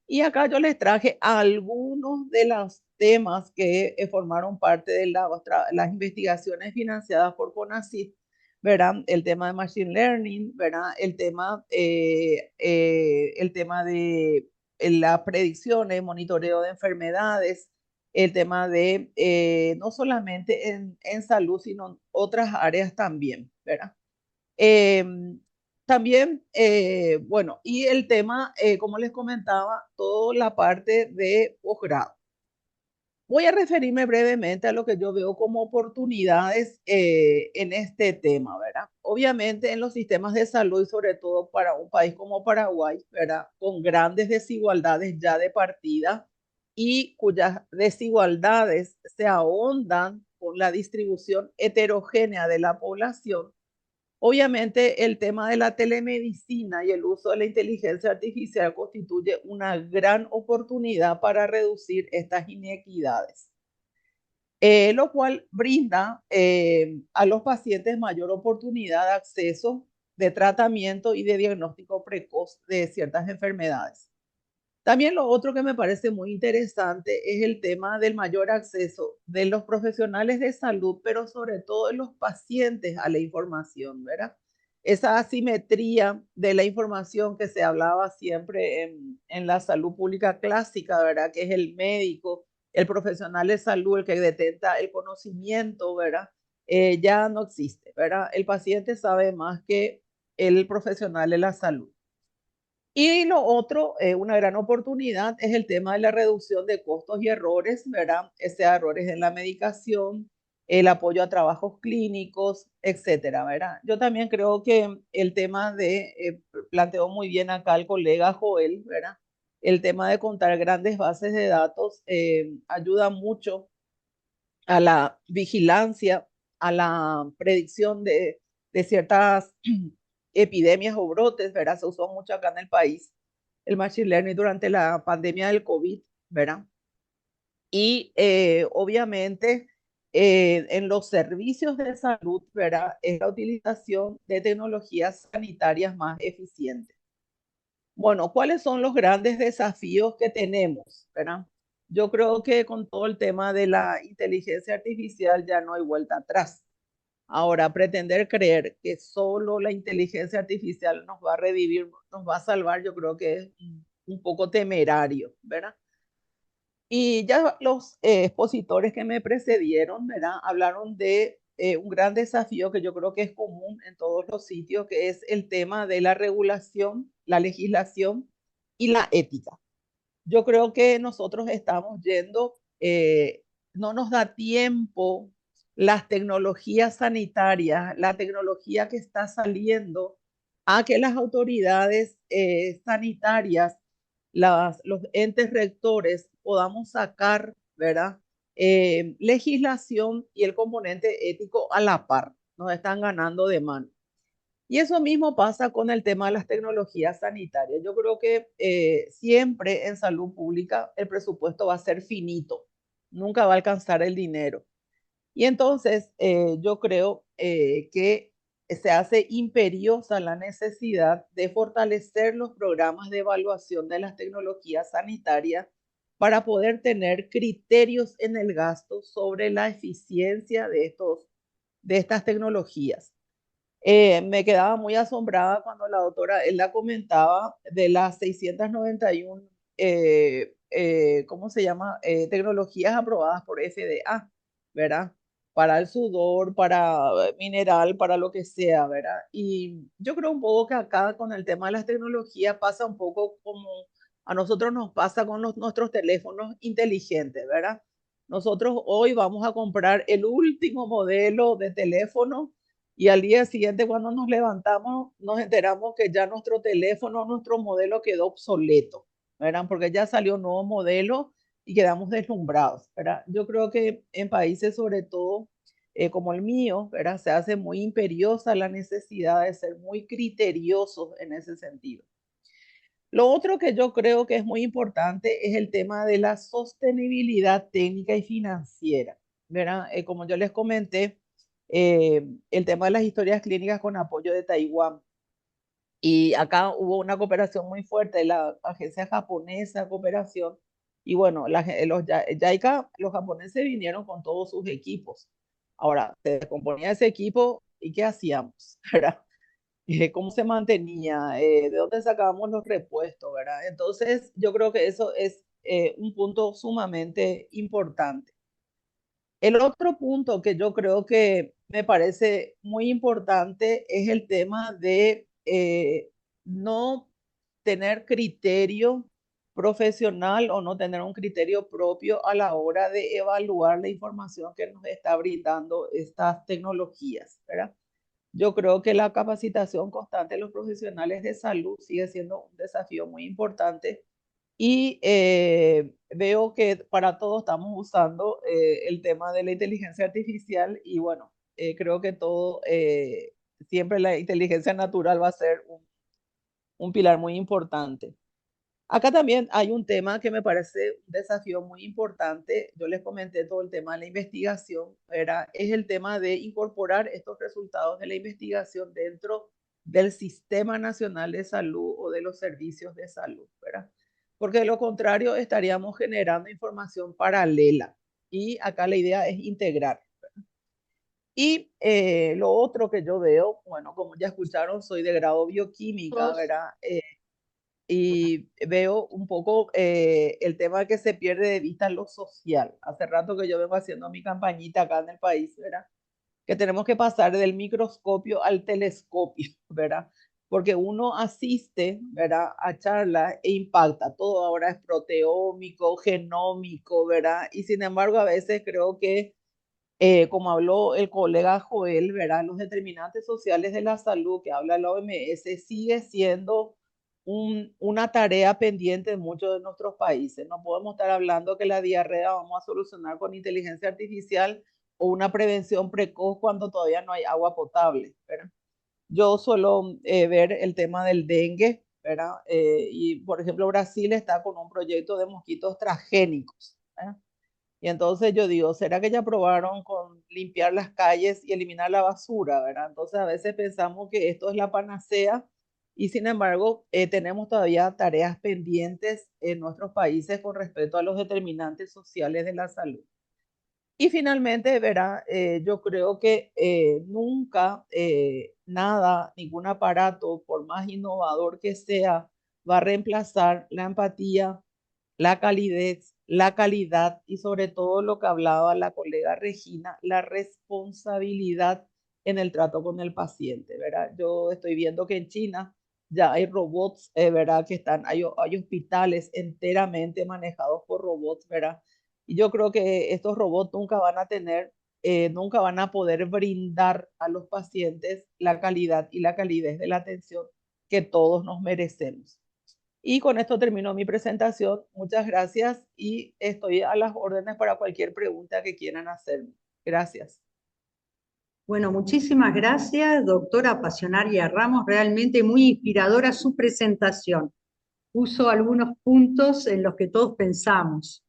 Y acá yo les traje algunos de los temas que formaron parte de las investigaciones financiadas por CONACYT, ¿verdad? El tema de Machine Learning, ¿verdad? El tema de las predicciones, monitoreo de enfermedades, el tema de no solamente en salud, sino en otras áreas también, ¿verdad? También, bueno, y el tema, como les comentaba, toda la parte de posgrado. Voy a referirme brevemente a lo que yo veo como oportunidades en este tema, ¿verdad? Obviamente en los sistemas de salud y sobre todo para un país como Paraguay, ¿verdad? Con grandes desigualdades ya de partida y cuyas desigualdades se ahondan con la distribución heterogénea de la población. Obviamente, el tema de la telemedicina y el uso de la inteligencia artificial constituye una gran oportunidad para reducir estas inequidades, lo cual brinda a los pacientes mayor oportunidad de acceso, de tratamiento y de diagnóstico precoz de ciertas enfermedades. También lo otro que me parece muy interesante es el tema del mayor acceso de los profesionales de salud, pero sobre todo de los pacientes a la información, ¿verdad? Esa asimetría de la información que se hablaba siempre en la salud pública clásica, ¿verdad? Que es el médico, el profesional de salud, el que detenta el conocimiento, ¿verdad? Ya no existe, ¿verdad? El paciente sabe más que el profesional de la salud. Y lo otro, una gran oportunidad es el tema de la reducción de costos y errores, ¿verdad? Errores en la medicación, el apoyo a trabajos clínicos, etcétera, ¿verdad? Yo también creo que el tema planteó muy bien acá el colega Joel, ¿verdad? El tema de contar grandes bases de datos ayuda mucho a la vigilancia, a la predicción de ciertas epidemias o brotes, ¿verdad? Se usó mucho acá en el país el Machine Learning durante la pandemia del COVID, ¿verdad? Y obviamente en los servicios de salud, ¿verdad? Es la utilización de tecnologías sanitarias más eficientes. Bueno, ¿cuáles son los grandes desafíos que tenemos, ¿verdad? Yo creo que con todo el tema de la inteligencia artificial ya no hay vuelta atrás. Ahora, pretender creer que solo la inteligencia artificial nos va a revivir, nos va a salvar, yo creo que es un poco temerario, ¿verdad? Y ya los expositores que me precedieron, ¿verdad? Hablaron de un gran desafío que yo creo que es común en todos los sitios, que es el tema de la regulación, la legislación y la ética. Yo creo que nosotros estamos yendo, no nos da tiempo las tecnologías sanitarias, la tecnología que está saliendo, a que las autoridades sanitarias, los entes rectores podamos sacar, ¿verdad? Legislación y el componente ético a la par. Nos están ganando de mano. Y eso mismo pasa con el tema de las tecnologías sanitarias. Yo creo que siempre en salud pública el presupuesto va a ser finito, nunca va a alcanzar el dinero. Y entonces yo creo que se hace imperiosa la necesidad de fortalecer los programas de evaluación de las tecnologías sanitarias para poder tener criterios en el gasto sobre la eficiencia de estas tecnologías. Me quedaba muy asombrada cuando la doctora Elda comentaba de las 691, ¿cómo se llama? Tecnologías aprobadas por FDA, ¿verdad? Para el sudor, para mineral, para lo que sea, ¿verdad? Y yo creo un poco que acá con el tema de las tecnologías pasa un poco como a nosotros nos pasa con nuestros teléfonos inteligentes, ¿verdad? Nosotros hoy vamos a comprar el último modelo de teléfono y al día siguiente, cuando nos levantamos, nos enteramos que ya nuestro teléfono, nuestro modelo quedó obsoleto, ¿verdad? Porque ya salió un nuevo modelo y quedamos deslumbrados, ¿verdad? Yo creo que en países, sobre todo como el mío, ¿verdad? Se hace muy imperiosa la necesidad de ser muy criteriosos en ese sentido. Lo otro que yo creo que es muy importante es el tema de la sostenibilidad técnica y financiera, ¿verdad? Como yo les comenté, el tema de las historias clínicas con apoyo de Taiwán. Y acá hubo una cooperación muy fuerte de la agencia japonesa de cooperación. Y bueno, los JICA, los japoneses vinieron con todos sus equipos. Ahora, se descomponía ese equipo y ¿qué hacíamos? ¿Verdad? ¿Cómo se mantenía? ¿De dónde sacábamos los repuestos? ¿Verdad? Entonces, yo creo que eso es un punto sumamente importante. El otro punto que yo creo que me parece muy importante es el tema de no tener criterio profesional o no tener un criterio propio a la hora de evaluar la información que nos está brindando estas tecnologías, ¿verdad? Yo creo que la capacitación constante de los profesionales de salud sigue siendo un desafío muy importante y veo que para todos estamos usando el tema de la inteligencia artificial y bueno, creo que todo, siempre la inteligencia natural va a ser un pilar muy importante. Acá también hay un tema que me parece un desafío muy importante. Yo les comenté todo el tema de la investigación, ¿verdad? Es el tema de incorporar estos resultados de la investigación dentro del Sistema Nacional de Salud o de los servicios de salud, ¿verdad? Porque de lo contrario estaríamos generando información paralela y acá la idea es integrar. Y lo otro que yo veo, bueno, como ya escucharon, soy de grado bioquímica, ¿verdad? Y veo un poco el tema que se pierde de vista lo social. Hace rato que yo vengo haciendo mi campañita acá en el país, ¿verdad? Que tenemos que pasar del microscopio al telescopio, ¿verdad? Porque uno asiste, ¿verdad? A charlas e impacta. Todo ahora es proteómico, genómico, ¿verdad? Y sin embargo, a veces creo que, como habló el colega Joel, ¿verdad? Los determinantes sociales de la salud que habla la OMS sigue siendo una tarea pendiente en muchos de nuestros países. No podemos estar hablando que la diarrea vamos a solucionar con inteligencia artificial o una prevención precoz cuando todavía no hay agua potable, ¿verdad? Yo suelo ver el tema del dengue, ¿verdad? Y por ejemplo, Brasil está con un proyecto de mosquitos transgénicos, ¿verdad? Y entonces yo digo, ¿será que ya probaron con limpiar las calles y eliminar la basura, verdad? Entonces a veces pensamos que esto es la panacea y sin embargo tenemos todavía tareas pendientes en nuestros países con respecto a los determinantes sociales de la salud. Y finalmente, verá, yo creo que nunca nada, ningún aparato, por más innovador que sea, va a reemplazar la empatía, la calidez, la calidad y sobre todo lo que hablaba la colega Regina, la responsabilidad en el trato con el paciente, ¿verdad? Yo estoy viendo que en China ya hay robots, ¿verdad? Que están, hay hospitales enteramente manejados por robots, ¿verdad? Y yo creo que estos robots nunca van a tener, nunca van a poder brindar a los pacientes la calidad y la calidez de la atención que todos nos merecemos. Y con esto termino mi presentación. Muchas gracias y estoy a las órdenes para cualquier pregunta que quieran hacerme. Gracias. Bueno, muchísimas gracias, doctora Pasionaria Ramos. Realmente muy inspiradora su presentación. Puso algunos puntos en los que todos pensamos.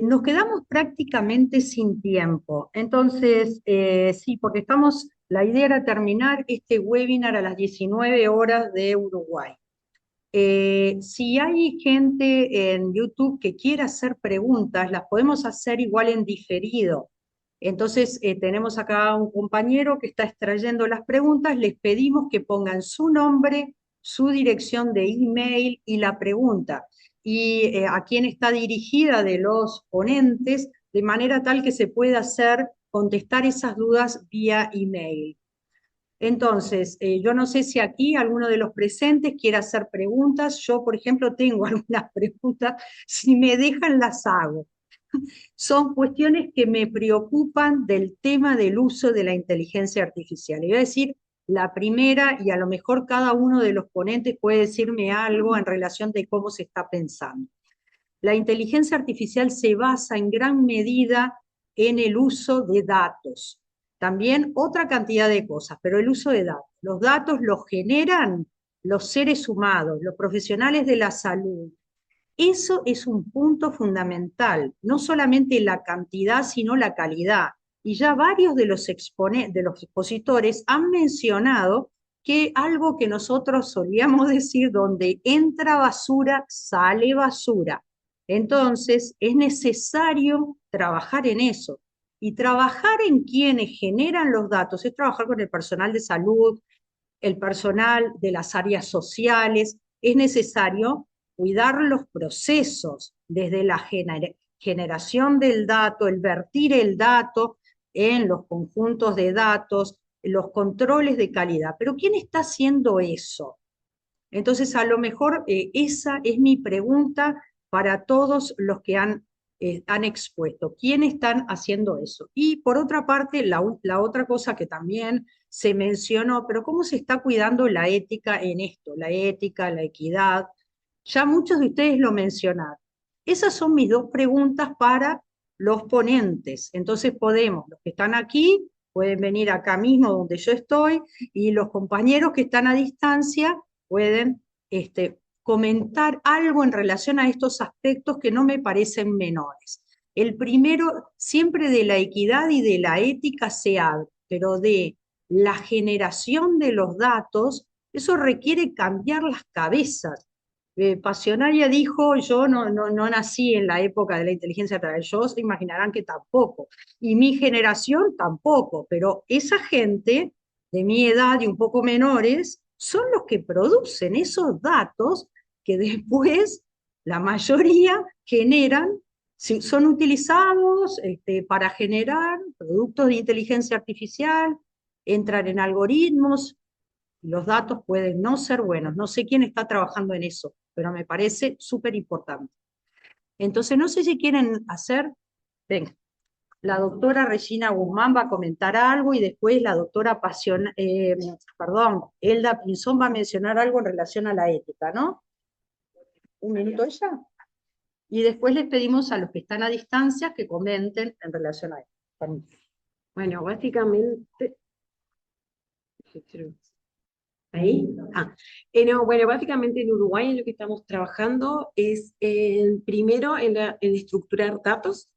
Nos quedamos prácticamente sin tiempo. Entonces, sí, porque la idea era terminar este webinar a las 19 horas de Uruguay. Si hay gente en YouTube que quiera hacer preguntas, las podemos hacer igual en diferido. Entonces, tenemos acá un compañero que está extrayendo las preguntas, les pedimos que pongan su nombre, su dirección de email y la pregunta, y a quién está dirigida de los ponentes, de manera tal que se pueda contestar esas dudas vía email. Entonces, yo no sé si aquí alguno de los presentes quiere hacer preguntas. Yo, por ejemplo, tengo algunas preguntas. Si me dejan, las hago. Son cuestiones que me preocupan del tema del uso de la inteligencia artificial. Y voy a decir la primera, y a lo mejor cada uno de los ponentes puede decirme algo en relación de cómo se está pensando. La inteligencia artificial se basa en gran medida en el uso de datos. También otra cantidad de cosas, pero el uso de datos. Los datos los generan los seres humanos, los profesionales de la salud. Eso es un punto fundamental, no solamente la cantidad, sino la calidad. Y ya varios de los expositores han mencionado que algo que nosotros solíamos decir, donde entra basura, sale basura. Entonces, es necesario trabajar en eso. Y trabajar en quienes generan los datos es trabajar con el personal de salud, el personal de las áreas sociales. Es necesario cuidar los procesos desde la generación del dato, el vertir el dato en los conjuntos de datos, los controles de calidad. Pero ¿quién está haciendo eso? Entonces, a lo mejor esa es mi pregunta para todos los que han expuesto. ¿Quién están haciendo eso? Y por otra parte, la otra cosa que también se mencionó, pero ¿cómo se está cuidando la ética en esto? La ética, la equidad. Ya muchos de ustedes lo mencionaron. Esas son mis dos preguntas para los ponentes. Entonces los que están aquí, pueden venir acá mismo donde yo estoy, y los compañeros que están a distancia pueden comentar algo en relación a estos aspectos que no me parecen menores. El primero, siempre de la equidad y de la ética se habla, pero de la generación de los datos, eso requiere cambiar las cabezas. Pasionaria dijo, yo no nací en la época de la inteligencia artificial, se imaginarán que tampoco, y mi generación tampoco, pero esa gente de mi edad y un poco menores son los que producen esos datos que después la mayoría generan, son utilizados para generar productos de inteligencia artificial, entrar en algoritmos. Los datos pueden no ser buenos. No sé quién está trabajando en eso, pero me parece súper importante. Entonces, no sé si quieren hacer, venga, la doctora Regina Guzmán va a comentar algo y después la doctora Elda Pinzón va a mencionar algo en relación a la ética, ¿no? Un minuto ella. Y después les pedimos a los que están a distancia que comenten en relación a esto. Bueno, básicamente... ¿Ahí? No, bueno, básicamente en Uruguay en lo que estamos trabajando es primero en estructurar datos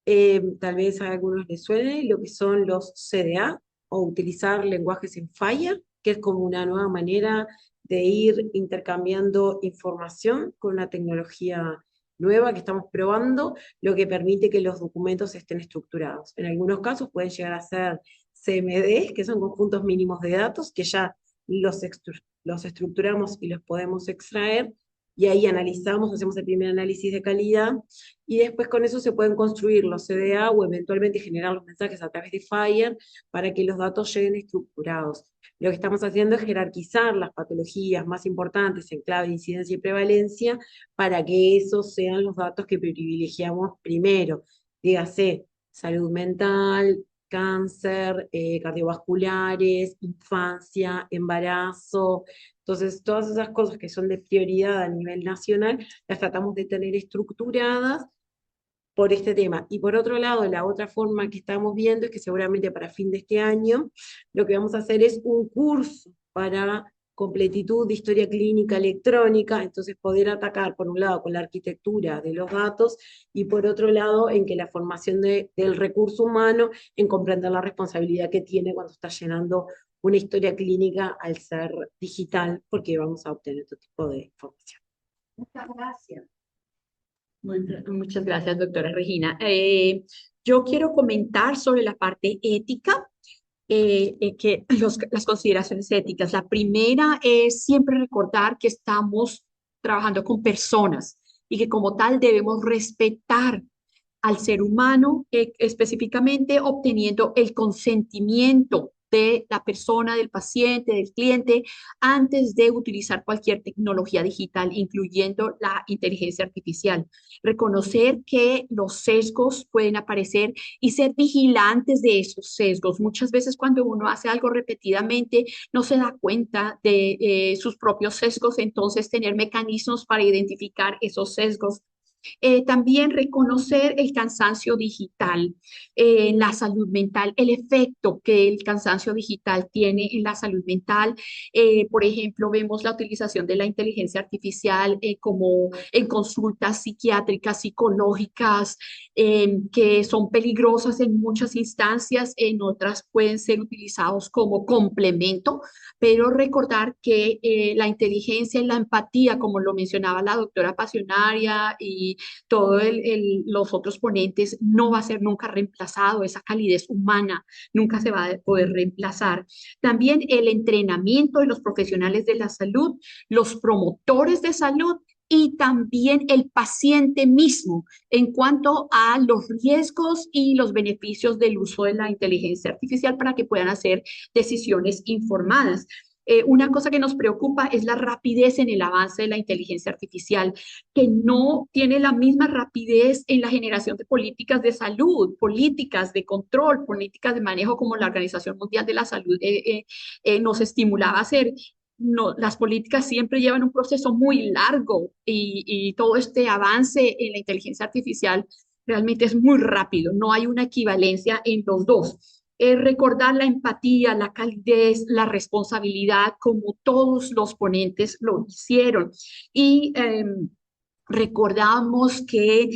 Tal vez a algunos les suene lo que son los CDA o utilizar lenguajes en Fire, que es como una nueva manera de ir intercambiando información con una tecnología nueva que estamos probando, lo que permite que los documentos estén estructurados. En algunos casos pueden llegar a ser CMDs, que son conjuntos mínimos de datos, que ya los estructuramos y los podemos extraer, y ahí analizamos, hacemos el primer análisis de calidad, y después con eso se pueden construir los CDA o eventualmente generar los mensajes a través de Fire para que los datos lleguen estructurados. Lo que estamos haciendo es jerarquizar las patologías más importantes en clave de incidencia y prevalencia para que esos sean los datos que privilegiamos primero. Dígase, salud mental, cáncer, cardiovasculares, infancia, embarazo. Entonces, todas esas cosas que son de prioridad a nivel nacional, las tratamos de tener estructuradas por este tema. Y por otro lado, la otra forma que estamos viendo es que seguramente para fin de este año lo que vamos a hacer es un curso para completitud de historia clínica electrónica, entonces poder atacar por un lado con la arquitectura de los datos y por otro lado en que la formación del recurso humano en comprender la responsabilidad que tiene cuando está llenando una historia clínica al ser digital, porque vamos a obtener otro tipo de información. Muchas gracias. Muchas gracias, doctora Regina. Yo quiero comentar sobre la parte ética, las consideraciones éticas. La primera es siempre recordar que estamos trabajando con personas y que como tal debemos respetar al ser humano, específicamente obteniendo el consentimiento de la persona, del paciente, del cliente, antes de utilizar cualquier tecnología digital, incluyendo la inteligencia artificial. Reconocer que los sesgos pueden aparecer y ser vigilantes de esos sesgos. Muchas veces cuando uno hace algo repetidamente, no se da cuenta de sus propios sesgos, entonces tener mecanismos para identificar esos sesgos. También reconocer el cansancio digital en la salud mental, el efecto que el cansancio digital tiene en la salud mental. Por ejemplo, vemos la utilización de la inteligencia artificial como en consultas psiquiátricas, psicológicas, que son peligrosas en muchas instancias, en otras pueden ser utilizados como complemento, pero recordar que la inteligencia y la empatía, como lo mencionaba la doctora Pasionaria y todos los otros ponentes, no va a ser nunca reemplazado, esa calidez humana nunca se va a poder reemplazar. También el entrenamiento de los profesionales de la salud, los promotores de salud y también el paciente mismo en cuanto a los riesgos y los beneficios del uso de la inteligencia artificial para que puedan hacer decisiones informadas. Una cosa que nos preocupa es la rapidez en el avance de la inteligencia artificial, que no tiene la misma rapidez en la generación de políticas de salud, políticas de control, políticas de manejo como la Organización Mundial de la Salud nos estimulaba a hacer. No, las políticas siempre llevan un proceso muy largo y todo este avance en la inteligencia artificial realmente es muy rápido, no hay una equivalencia en los dos. Recordar la empatía, la calidez, la responsabilidad, como todos los ponentes lo hicieron. Y recordamos que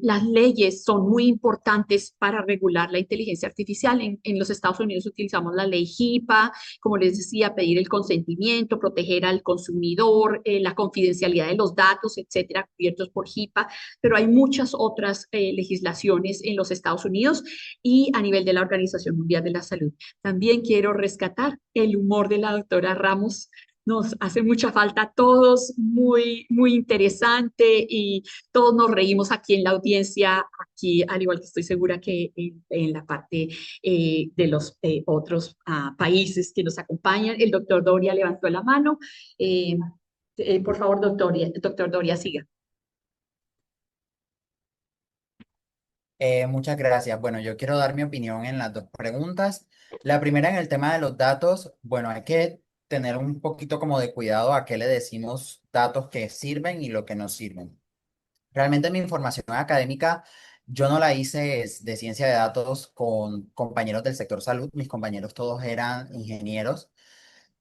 las leyes son muy importantes para regular la inteligencia artificial. En los Estados Unidos utilizamos la ley HIPAA, como les decía, pedir el consentimiento, proteger al consumidor, la confidencialidad de los datos, etcétera, cubiertos por HIPAA, pero hay muchas otras legislaciones en los Estados Unidos y a nivel de la Organización Mundial de la Salud. También quiero rescatar el humor de la doctora Ramos. Nos hace mucha falta a todos, muy, muy interesante y todos nos reímos aquí en la audiencia, aquí, al igual que estoy segura que en la parte de los otros países que nos acompañan. El doctor Doria levantó la mano. Por favor, doctor Doria, siga. Muchas gracias. Bueno, yo quiero dar mi opinión en las dos preguntas. La primera en el tema de los datos, bueno, hay que tener un poquito como de cuidado a qué le decimos datos que sirven y lo que no sirven. Realmente mi información académica, yo no la hice de ciencia de datos con compañeros del sector salud, mis compañeros todos eran ingenieros.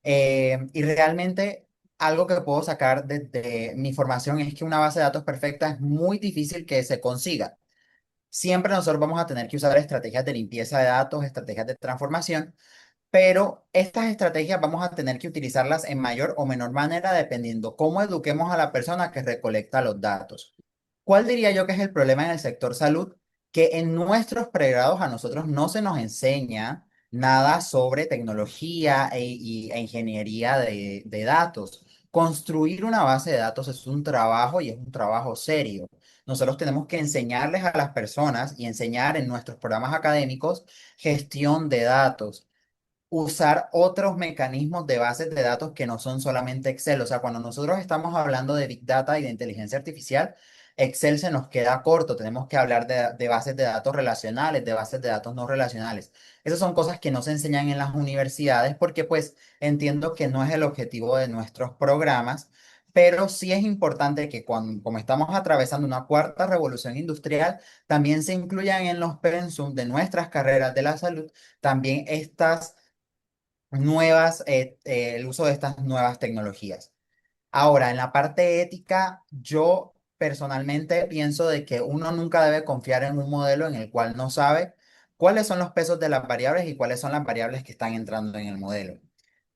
Y realmente algo que puedo sacar de mi formación es que una base de datos perfecta es muy difícil que se consiga. Siempre nosotros vamos a tener que usar estrategias de limpieza de datos, estrategias de transformación, pero estas estrategias vamos a tener que utilizarlas en mayor o menor manera dependiendo cómo eduquemos a la persona que recolecta los datos. ¿Cuál diría yo que es el problema en el sector salud? Que en nuestros pregrados a nosotros no se nos enseña nada sobre tecnología e ingeniería de datos. Construir una base de datos es un trabajo y es un trabajo serio. Nosotros tenemos que enseñarles a las personas y enseñar en nuestros programas académicos gestión de datos, usar otros mecanismos de bases de datos que no son solamente Excel. O sea, cuando nosotros estamos hablando de Big Data y de inteligencia artificial, Excel se nos queda corto. Tenemos que hablar de bases de datos relacionales, de bases de datos no relacionales. Esas son cosas que no se enseñan en las universidades porque pues entiendo que no es el objetivo de nuestros programas. Pero sí es importante que cuando, como estamos atravesando una cuarta revolución industrial, también se incluyan en los pensum de nuestras carreras de la salud también el uso de estas nuevas tecnologías. Ahora, en la parte ética, yo personalmente pienso de que uno nunca debe confiar en un modelo en el cual no sabe cuáles son los pesos de las variables y cuáles son las variables que están entrando en el modelo.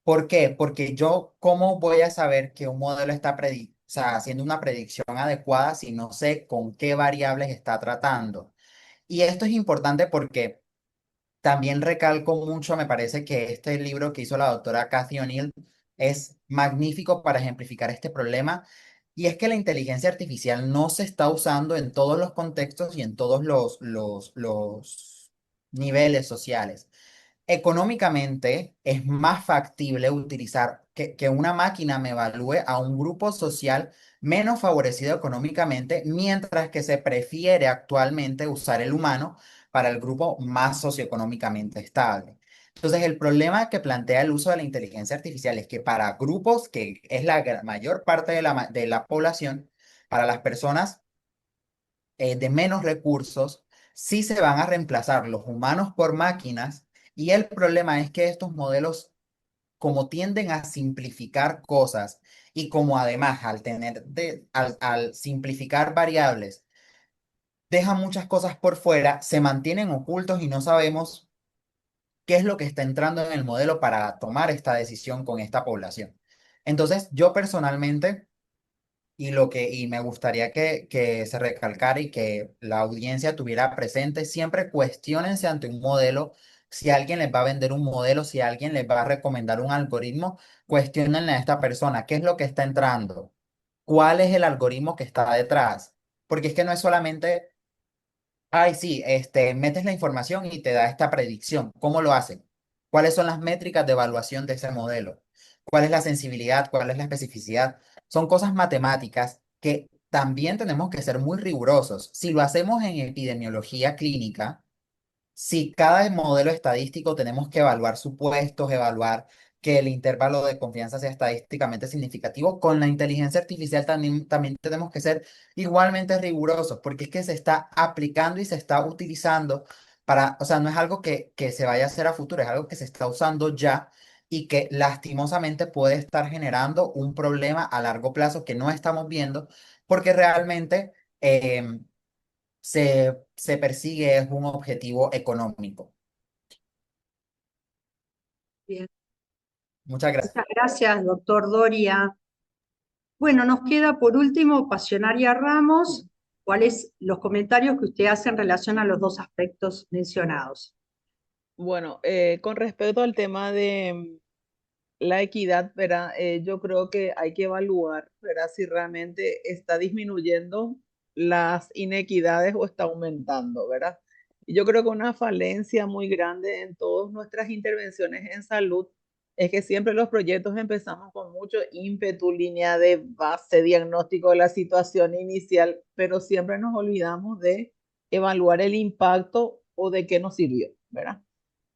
¿Por qué? Porque yo, ¿cómo voy a saber que un modelo está o sea, haciendo una predicción adecuada si no sé con qué variables está tratando? Y esto es importante porque también recalco mucho, me parece que este libro que hizo la doctora Cathy O'Neill es magnífico para ejemplificar este problema. Y es que la inteligencia artificial no se está usando en todos los contextos y en todos los niveles sociales. Económicamente es más factible utilizar que una máquina me evalúe a un grupo social menos favorecido económicamente, mientras que se prefiere actualmente usar el humano para el grupo más socioeconómicamente estable. Entonces, el problema que plantea el uso de la inteligencia artificial es que para grupos, que es la mayor parte de la población, para las personas de menos recursos, sí se van a reemplazar los humanos por máquinas y el problema es que estos modelos, como tienden a simplificar cosas y como además al simplificar variables, dejan muchas cosas por fuera, se mantienen ocultos y no sabemos qué es lo que está entrando en el modelo para tomar esta decisión con esta población. Entonces, yo personalmente y me gustaría que se recalcara y que la audiencia tuviera presente, siempre cuestiónense ante un modelo. Si alguien les va a vender un modelo, si alguien les va a recomendar un algoritmo, cuestionenle a esta persona, ¿qué es lo que está entrando? ¿Cuál es el algoritmo que está detrás? Porque es que no es solamente, ay, sí, metes la información y te da esta predicción. ¿Cómo lo hacen? ¿Cuáles son las métricas de evaluación de ese modelo? ¿Cuál es la sensibilidad? ¿Cuál es la especificidad? Son cosas matemáticas que también tenemos que ser muy rigurosos. Si lo hacemos en epidemiología clínica, si cada modelo estadístico tenemos que evaluar supuestos, evaluar que el intervalo de confianza sea estadísticamente significativo, con la inteligencia artificial también tenemos que ser igualmente rigurosos, porque es que se está aplicando y se está utilizando para, o sea, no es algo que se vaya a hacer a futuro, es algo que se está usando ya y que lastimosamente puede estar generando un problema a largo plazo que no estamos viendo, porque realmente... se persigue es un objetivo económico. Bien. Muchas gracias. Muchas gracias, doctor Doria. Bueno, nos queda por último Pasionaria Ramos. ¿Cuáles los comentarios que usted hace en relación a los dos aspectos mencionados? Bueno, con respecto al tema de la equidad, ¿verdad? Yo creo que hay que evaluar, ¿verdad? Si realmente está disminuyendo las inequidades o está aumentando, ¿verdad? Y yo creo que una falencia muy grande en todas nuestras intervenciones en salud es que siempre los proyectos empezamos con mucho ímpetu, línea de base, diagnóstico de la situación inicial, pero siempre nos olvidamos de evaluar el impacto o de qué nos sirvió, ¿verdad?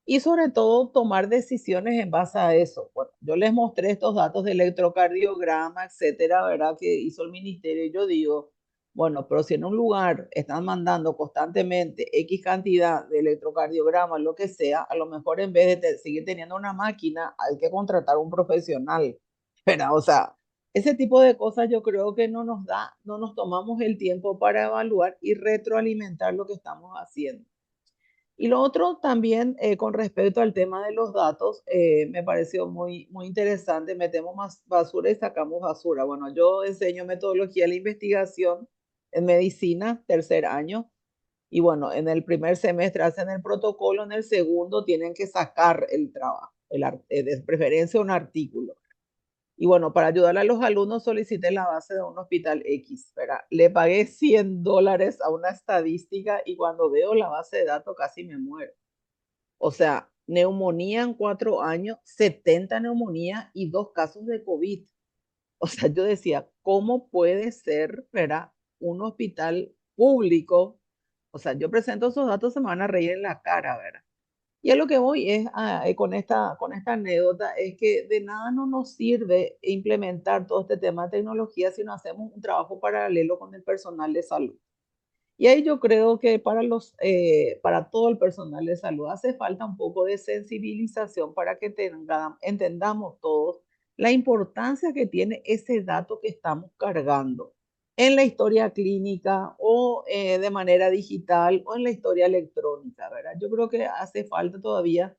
Y sobre todo tomar decisiones en base a eso. Bueno, yo les mostré estos datos de electrocardiograma, etcétera, ¿verdad? Que hizo el ministerio y yo digo, bueno, pero si en un lugar están mandando constantemente X cantidad de electrocardiograma, lo que sea, a lo mejor en vez de seguir teniendo una máquina, hay que contratar un profesional, ¿verdad? O sea, ese tipo de cosas yo creo que no nos tomamos el tiempo para evaluar y retroalimentar lo que estamos haciendo. Y lo otro también con respecto al tema de los datos, me pareció muy interesante. Metemos más basura y sacamos basura. Bueno, yo enseño metodología de la investigación en medicina, tercer año, y bueno, en el primer semestre hacen el protocolo, en el segundo tienen que sacar el trabajo, de preferencia un artículo. Y bueno, para ayudar a los alumnos solicité la base de un hospital X, ¿verdad? Le pagué $100 a una estadística y cuando veo la base de datos casi me muero. O sea, neumonía en 4 años, 70 neumonías y 2 casos de COVID. O sea, yo decía, ¿cómo puede ser, ¿verdad? Un hospital público. O sea, yo presento esos datos, se me van a reír en la cara, ¿verdad? Y a lo que voy es con esta anécdota, es que de nada no nos sirve implementar todo este tema de tecnología si no hacemos un trabajo paralelo con el personal de salud. Y ahí yo creo que para todo el personal de salud hace falta un poco de sensibilización para que entendamos todos la importancia que tiene ese dato que estamos cargando en la historia clínica o de manera digital o en la historia electrónica, ¿verdad? Yo creo que hace falta todavía.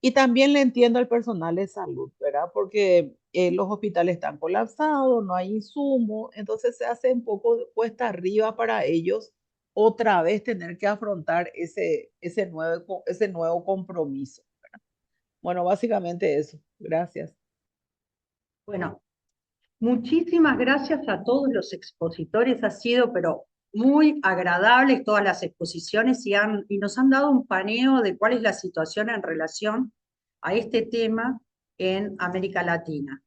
Y también le entiendo al personal de salud, ¿verdad? Porque los hospitales están colapsados, no hay insumo, entonces se hace un poco cuesta arriba para ellos otra vez tener que afrontar ese nuevo compromiso. Bueno, básicamente eso. Gracias. Bueno, muchísimas gracias a todos los expositores, ha sido pero muy agradables todas las exposiciones y nos han dado un paneo de cuál es la situación en relación a este tema en América Latina.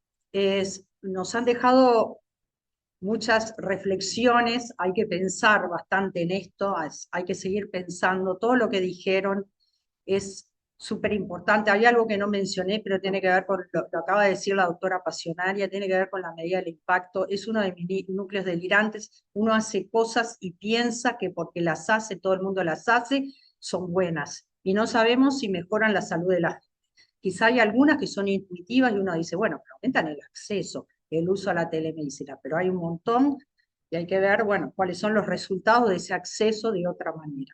Nos han dejado muchas reflexiones, hay que pensar bastante en esto, hay que seguir pensando, todo lo que dijeron es súper importante. Hay algo que no mencioné, pero tiene que ver con lo acaba de decir la doctora Pasionaria, tiene que ver con la medida del impacto. Es uno de mis núcleos delirantes. Uno hace cosas y piensa que porque las hace, todo el mundo las hace, son buenas. Y no sabemos si mejoran la salud de la gente. Quizá hay algunas que son intuitivas y uno dice, bueno, pero aumentan el acceso, el uso a la telemedicina, pero hay un montón y hay que ver, bueno, cuáles son los resultados de ese acceso de otra manera.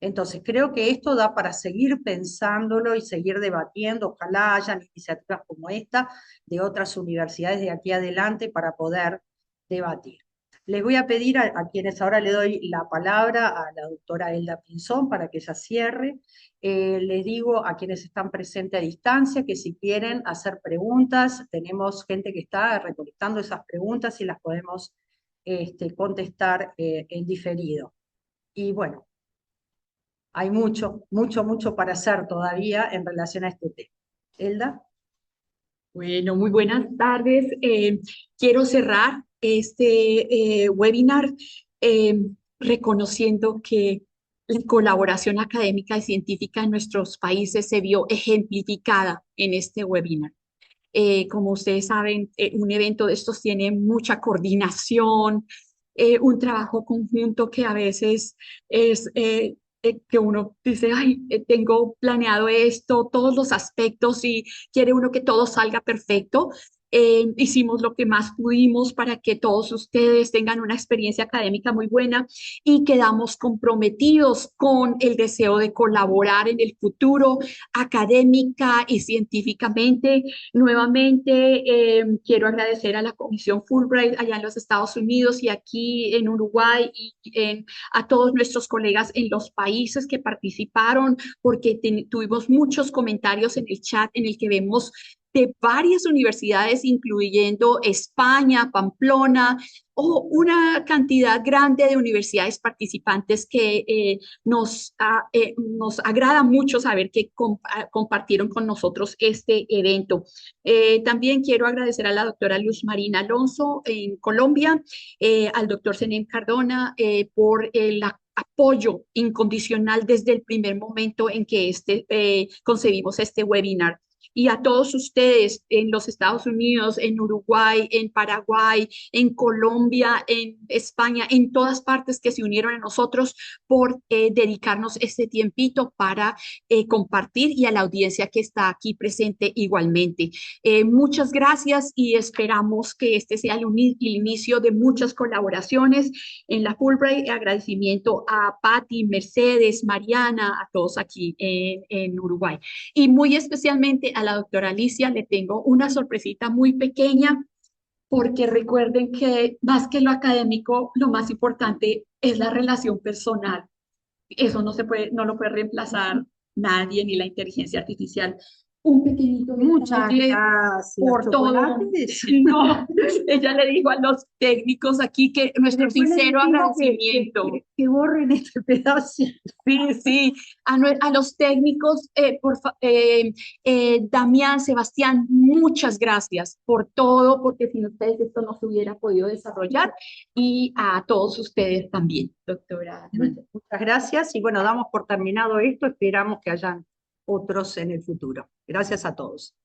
Entonces, creo que esto da para seguir pensándolo y seguir debatiendo. Ojalá hayan iniciativas como esta de otras universidades de aquí adelante para poder debatir. Les voy a pedir a quienes ahora le doy la palabra, a la doctora Elda Pinzón, para que ella cierre. Les digo a quienes están presentes a distancia que si quieren hacer preguntas, tenemos gente que está recolectando esas preguntas y las podemos contestar en diferido. Y bueno, hay mucho para hacer todavía en relación a este tema. Elda. Bueno, muy buenas tardes. Quiero cerrar este webinar eh, reconociendo que la colaboración académica y científica en nuestros países se vio ejemplificada en este webinar. Como ustedes saben, un evento de estos tiene mucha coordinación, un trabajo conjunto que a veces es que uno dice, ay, tengo planeado esto, todos los aspectos y quiere uno que todo salga perfecto. Hicimos lo que más pudimos para que todos ustedes tengan una experiencia académica muy buena y quedamos comprometidos con el deseo de colaborar en el futuro académica y científicamente. Nuevamente, quiero agradecer a la Comisión Fulbright allá en los Estados Unidos y aquí en Uruguay y a todos nuestros colegas en los países que participaron, porque tuvimos muchos comentarios en el chat en el que vemos de varias universidades, incluyendo España, Pamplona, o una cantidad grande de universidades participantes que nos agrada mucho saber que compartieron con nosotros este evento. También quiero agradecer a la doctora Luz Marina Alonso en Colombia, al doctor Zenem Cardona por el apoyo incondicional desde el primer momento en que concebimos este webinar. y a todos ustedes en los Estados Unidos, en Uruguay, en Paraguay, en Colombia, en España, en todas partes que se unieron a nosotros por dedicarnos este tiempito para compartir y a la audiencia que está aquí presente igualmente. Muchas gracias y esperamos que este sea el inicio de muchas colaboraciones en la Fulbright. Agradecimiento a Patti, Mercedes, Mariana, a todos aquí en Uruguay. Y muy especialmente a la doctora Alicia le tengo una sorpresita muy pequeña, porque recuerden que más que lo académico, lo más importante es la relación personal. Eso no se puede, no lo puede reemplazar nadie, ni la inteligencia artificial. Un pequeñito Muchas detalle gracias. por todo. ¿Chocolates? No, ella le dijo a los técnicos aquí que nuestro Después les sincero digo que- agradecimiento. que borren este pedacito. Sí, sí, a los técnicos, Damián, Sebastián, muchas gracias por todo, porque sin ustedes esto no se hubiera podido desarrollar, y a todos ustedes también, doctora. Muchas gracias y bueno, damos por terminado esto, esperamos que hayan otros en el futuro. Gracias a todos.